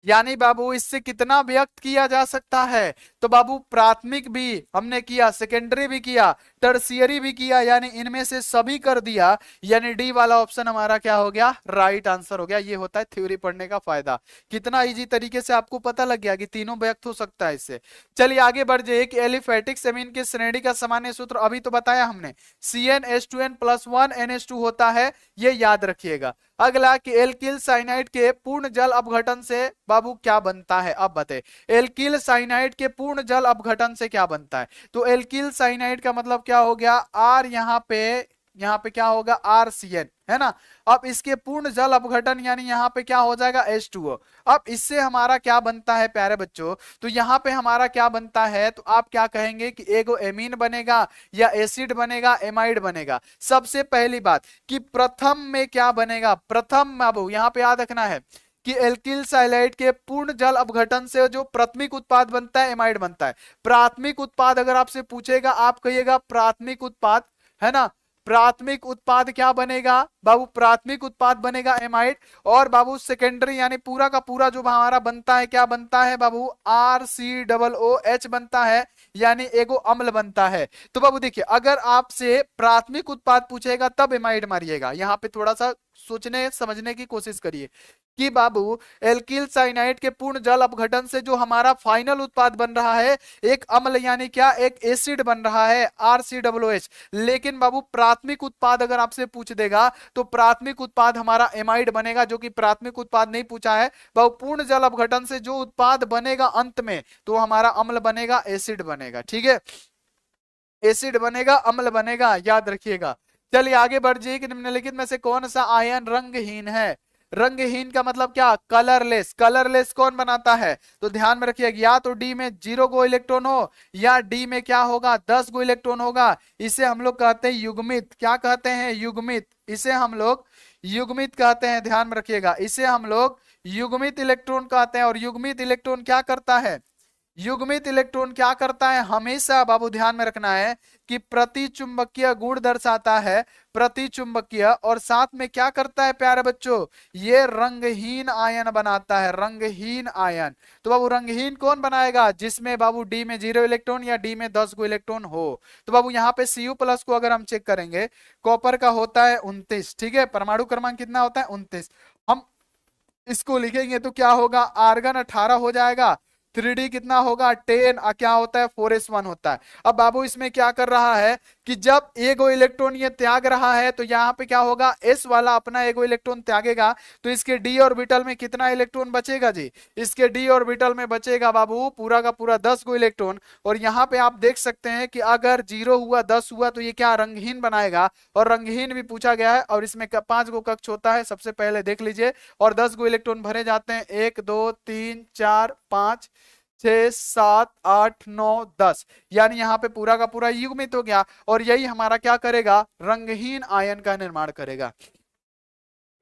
यानी बाबू इससे कितना व्यक्त किया जा सकता है, तो बाबू प्राथमिक भी हमने किया, सेकेंडरी भी किया, टर्सियरी भी किया, यानी इनमें से सभी कर दिया। यानी डी वाला ऑप्शन हमारा क्या हो गया, राइट आंसर हो गया। ये होता है थ्योरी पढ़ने का फायदा। कितना इजी तरीके से आपको पता लग गया कि तीनों व्यक्त हो सकता है इससे। चलिए आगे बढ़ जाइए कि एलिफेटिक सेमीन की श्रेणी का सामान्य सूत्र अभी तो बताया हमने, CnH2n+1NH2 होता है, ये याद रखिएगा। अगला कि एल्किल साइनाइड के पूर्ण जल अपघटन से बाबू क्या बनता है, अब बताए एल्किल साइनाइड के पूर्ण जल अपघटन से क्या बनता है। तो एल्किल साइनाइड का मतलब क्या हो गया, R यहाँ पे क्या होगा, RCN है ना। अब इसके पूर्ण जल अपघटन यानी यहाँ पे क्या हो जाएगा, H2O। अब इससे हमारा क्या बनता है प्यारे बच्चों, तो यहाँ पे हमारा क्या बनता है, तो आप क्या कहेंगे कि एगो एमीन बनेगा या एसिड बनेगा, एमाइड बनेगा। सबसे पहली बात कि प्रथम में क्या बनेगा, प्रथम बाबू यहाँ पे याद रखना है कि एल्किल साइनाइड के पूर्ण जल अपघटन से जो प्राथमिक उत्पाद बनता है, एमाइड बनता है। प्राथमिक उत्पाद अगर आपसे पूछेगा, आप कहिएगा प्राथमिक उत्पाद, है ना। प्राथमिक उत्पाद क्या बनेगा बाबू, प्राथमिक उत्पाद बनेगा एमाइड। और बाबू सेकेंडरी यानी पूरा का पूरा जो हमारा बनता है, क्या बनता है बाबू, RCOOH बनता है, यानी एगो अम्ल बनता है। तो बाबू देखिए, अगर आपसे प्राथमिक उत्पाद पूछेगा तब एमाइड मारिएगा। यहाँ पे थोड़ा सा सोचने समझने की कोशिश करिए कि बाबू एल्किल साइनाइड के पूर्ण जल अपघटन से जो हमारा फाइनल उत्पाद बन रहा है, एक अम्ल यानी क्या, एक एसिड बन रहा है, RCOOH। लेकिन बाबू प्राथमिक उत्पाद अगर आपसे पूछ देगा तो प्राथमिक उत्पाद हमारा एमाइड बनेगा, जो कि प्राथमिक उत्पाद नहीं पूछा है बाबू। पूर्ण जल अपघटन से जो उत्पाद बनेगा अंत में, तो हमारा अम्ल बनेगा, एसिड बनेगा। ठीक है, एसिड बनेगा, अम्ल बनेगा, याद रखिएगा। चलिए आगे बढ़ जाइए कि निम्नलिखित में से कौन सा आयन रंगहीन है। रंगहीन का मतलब क्या, कलरलेस। कलरलेस कौन बनाता है, तो ध्यान में रखिएगा, या तो डी में 0 गो इलेक्ट्रॉन हो या डी में क्या होगा, 10 गो इलेक्ट्रॉन होगा। इसे हम लोग कहते हैं युग्मित। क्या कहते हैं, युग्मित। इसे हम लोग युग्मित कहते हैं, ध्यान में रखिएगा, इसे हम लोग युग्मित इलेक्ट्रॉन कहते हैं। और युग्मित इलेक्ट्रॉन क्या करता है, युग्मित इलेक्ट्रॉन क्या करता है, हमेशा बाबू ध्यान में रखना है कि प्रतिचुंबकीय गुण दर्शाता है, प्रतिचुंबकीय। और साथ में क्या करता है प्यारे बच्चों, ये रंगहीन आयन बनाता है, रंगहीन आयन। तो बाबू रंगहीन कौन बनाएगा, जिसमें बाबू डी में 0 इलेक्ट्रॉन या डी में 10 गो इलेक्ट्रॉन हो। तो बाबू यहाँ पे Cu+ को अगर हम चेक करेंगे, कॉपर का होता है 29। ठीक है, परमाणु क्रमांक कितना होता है, 29। हम इसको लिखेंगे तो क्या होगा, आर्गन 18 हो जाएगा, 3D कितना होगा 10, क्या होता है 4s1 होता है। अब बाबू इसमें क्या कर रहा है कि जब एगो इलेक्ट्रॉन ये त्याग रहा है तो यहाँ पे क्या होगा, एस वाला अपना एगो इलेक्ट्रॉन त्यागेगा तो इसके डी ऑर्बिटल में कितना इलेक्ट्रॉन बचेगा जी, इसके डी ऑर्बिटल में बचेगा बाबू पूरा का पूरा 10 गो इलेक्ट्रॉन। और यहाँ पे आप देख सकते हैं कि अगर 0 हुआ 10 हुआ तो ये क्या रंगहीन बनाएगा, और रंगहीन भी पूछा गया है, और इसमें 5 गो कक्ष होता है, सबसे पहले देख लीजिए, और 10 गो इलेक्ट्रॉन भरे जाते हैं, 1 2 3 4 5 6 7 8 9 10, यानी यहाँ पे पूरा का पूरा युग्मित हो गया, और यही हमारा क्या करेगा, रंगहीन आयन का निर्माण करेगा।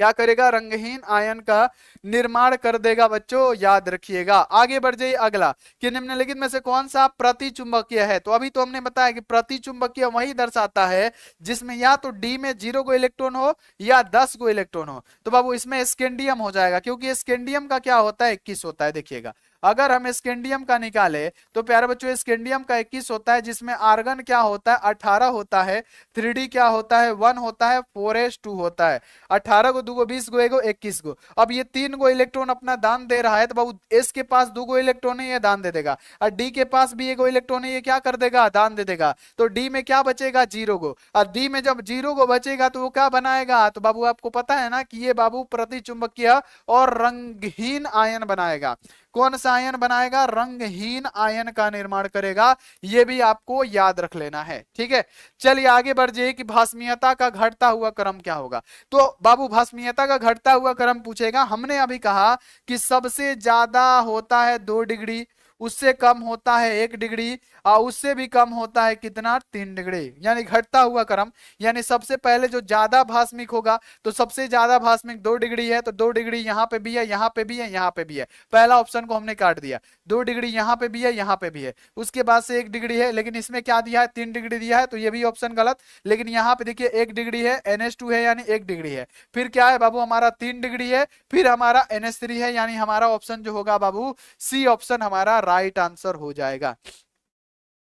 क्या करेगा, रंगहीन आयन का निर्माण कर देगा बच्चों, याद रखिएगा। आगे बढ़ जाइए अगला, कि निम्नलिखित में से कौन सा प्रतिचुंबकीय है। तो अभी तो हमने बताया कि प्रतिचुंबकीय वही दर्शाता है जिसमें या तो डी में 0 गो इलेक्ट्रॉन हो या 10 गो इलेक्ट्रॉन हो। तो बाबू इसमें स्कैंडियम हो जाएगा, क्योंकि स्कैंडियम का क्या होता है, 21 होता है। देखिएगा अगर हम स्कैंडियम का निकाले तो प्यारे बच्चों स्कैंडियम का 21 होता है, जिसमें आर्गन क्या होता है, 18 होता है, 3D क्या होता है, 1 होता है, 4s2 होता है। 18 को 2 गो 20 गो एगो 21 गो। अब ये 3 गो इलेक्ट्रॉन अपना दान दे रहा है, तो बाबू एस के पास 2 गो इलेक्ट्रॉन है, ये दान दे देगा, और डी के पास भी एगो इलेक्ट्रॉन है, ये क्या कर देगा, दान दे देगा। तो डी में क्या बचेगा, 0 गो, और डी में जब 0 गो बचेगा तो वो क्या बनाएगा, तो बाबू आपको पता है ना कि ये बाबू प्रतिचुंबकीय और रंगहीन आयन बनाएगा। कौन सा आयन बनाएगा, रंगहीन आयन का निर्माण करेगा, ये भी आपको याद रख लेना है, ठीक है। चलिए आगे बढ़ जाइए कि भास्मीयता का घटता हुआ क्रम क्या होगा। तो बाबू भास्मीयता का घटता हुआ क्रम पूछेगा। हमने अभी कहा कि सबसे ज्यादा होता है 2 डिग्री, उससे कम होता है 1 डिग्री, और उससे भी कम होता है कितना, 3 डिग्री, यानी घटता हुआ क्रम। यानी सबसे पहले जो ज्यादा भास्मिक होगा, तो सबसे ज्यादा भास्मिक 2 डिग्री है, तो 2 डिग्री यहाँ पे भी है, यहाँ पे भी है, यहाँ पे भी है। पहला ऑप्शन को हमने काट दिया, 2 डिग्री यहाँ पे भी है, यहाँ पे भी है। उसके बाद से 1 डिग्री है, लेकिन इसमें क्या दिया है, 3 डिग्री दिया है, तो ये भी ऑप्शन गलत। लेकिन यहाँ पे देखिए 1 डिग्री है, NH2 है, यानी 1 डिग्री है। फिर क्या है बाबू, हमारा 3 डिग्री है, फिर हमारा NH3 है, यानी हमारा ऑप्शन जो होगा बाबू सी ऑप्शन हमारा राइट आंसर हो जाएगा।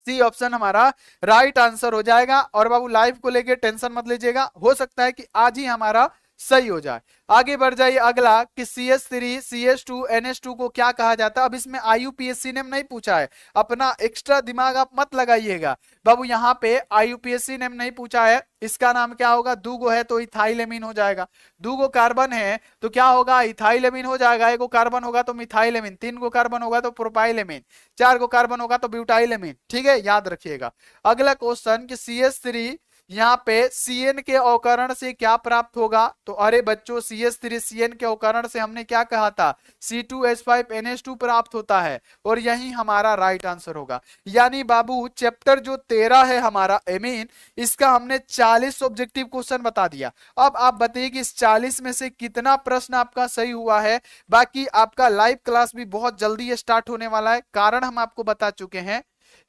सी ऑप्शन हमारा राइट आंसर हो जाएगा। और बाबू लाइफ को लेके टेंशन मत लीजिएगा, हो सकता है कि आज ही हमारा सही हो जाए। आगे बढ़ जाइए अगला, कि CH3 CH2 NH2 को क्या कहा जाता है। अब इसमें IUPAC ने नहीं पूछा है, अपना एक्स्ट्रा दिमाग आप मत लगाइएगा बाबू, यहाँ पे IUPAC ने नहीं पूछा है। इसका नाम क्या होगा, 2 गो है तो इथाइलेमिन हो जाएगा, 2 गो कार्बन है तो क्या होगा, इथाइलेमिन हो जाएगा। 1 गो कार्बन होगा तो मिथाइलेमिन, 3 गो कार्बन होगा तो प्रोपाइलेमिन, 4 गो कार्बन होगा तो ब्यूटाइलेमिन, ठीक है, याद रखिएगा। अगला क्वेश्चन कि CH3 यहाँ पे CN के अवकरण से क्या प्राप्त होगा। तो अरे बच्चों CH3 CN के अवकरण से हमने क्या कहा था, C2H5NH2 प्राप्त होता है, और यही हमारा राइट आंसर होगा। यानी बाबू चैप्टर जो 13 है हमारा एमीन, इसका हमने 40 ऑब्जेक्टिव क्वेश्चन बता दिया। अब आप बताइए कि इस 40 में से कितना प्रश्न आपका सही हुआ है। बाकी आपका लाइव क्लास भी बहुत जल्दी स्टार्ट होने वाला है, कारण हम आपको बता चुके हैं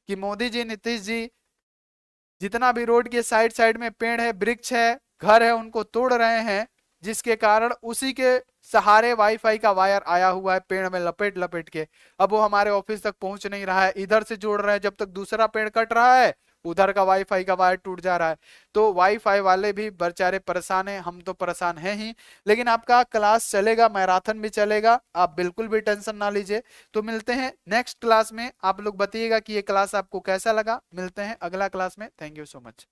कि मोदी जी, नीतीश जी जितना भी रोड के साइड साइड में पेड़ है, वृक्ष है, घर है, उनको तोड़ रहे हैं, जिसके कारण उसी के सहारे वाईफाई का वायर आया हुआ है पेड़ में लपेट लपेट के। अब वो हमारे ऑफिस तक पहुंच नहीं रहा है, इधर से जोड़ रहे हैं, जब तक दूसरा पेड़ कट रहा है उधर का वाईफाई का वायर टूट जा रहा है। तो वाईफाई वाले भी बेचारे परेशान हैं, हम तो परेशान हैं ही। लेकिन आपका क्लास चलेगा, मैराथन भी चलेगा, आप बिल्कुल भी टेंशन ना लीजिए। तो मिलते हैं नेक्स्ट क्लास में, आप लोग बताइएगा कि ये क्लास आपको कैसा लगा। मिलते हैं अगला क्लास में, थैंक यू सो मच।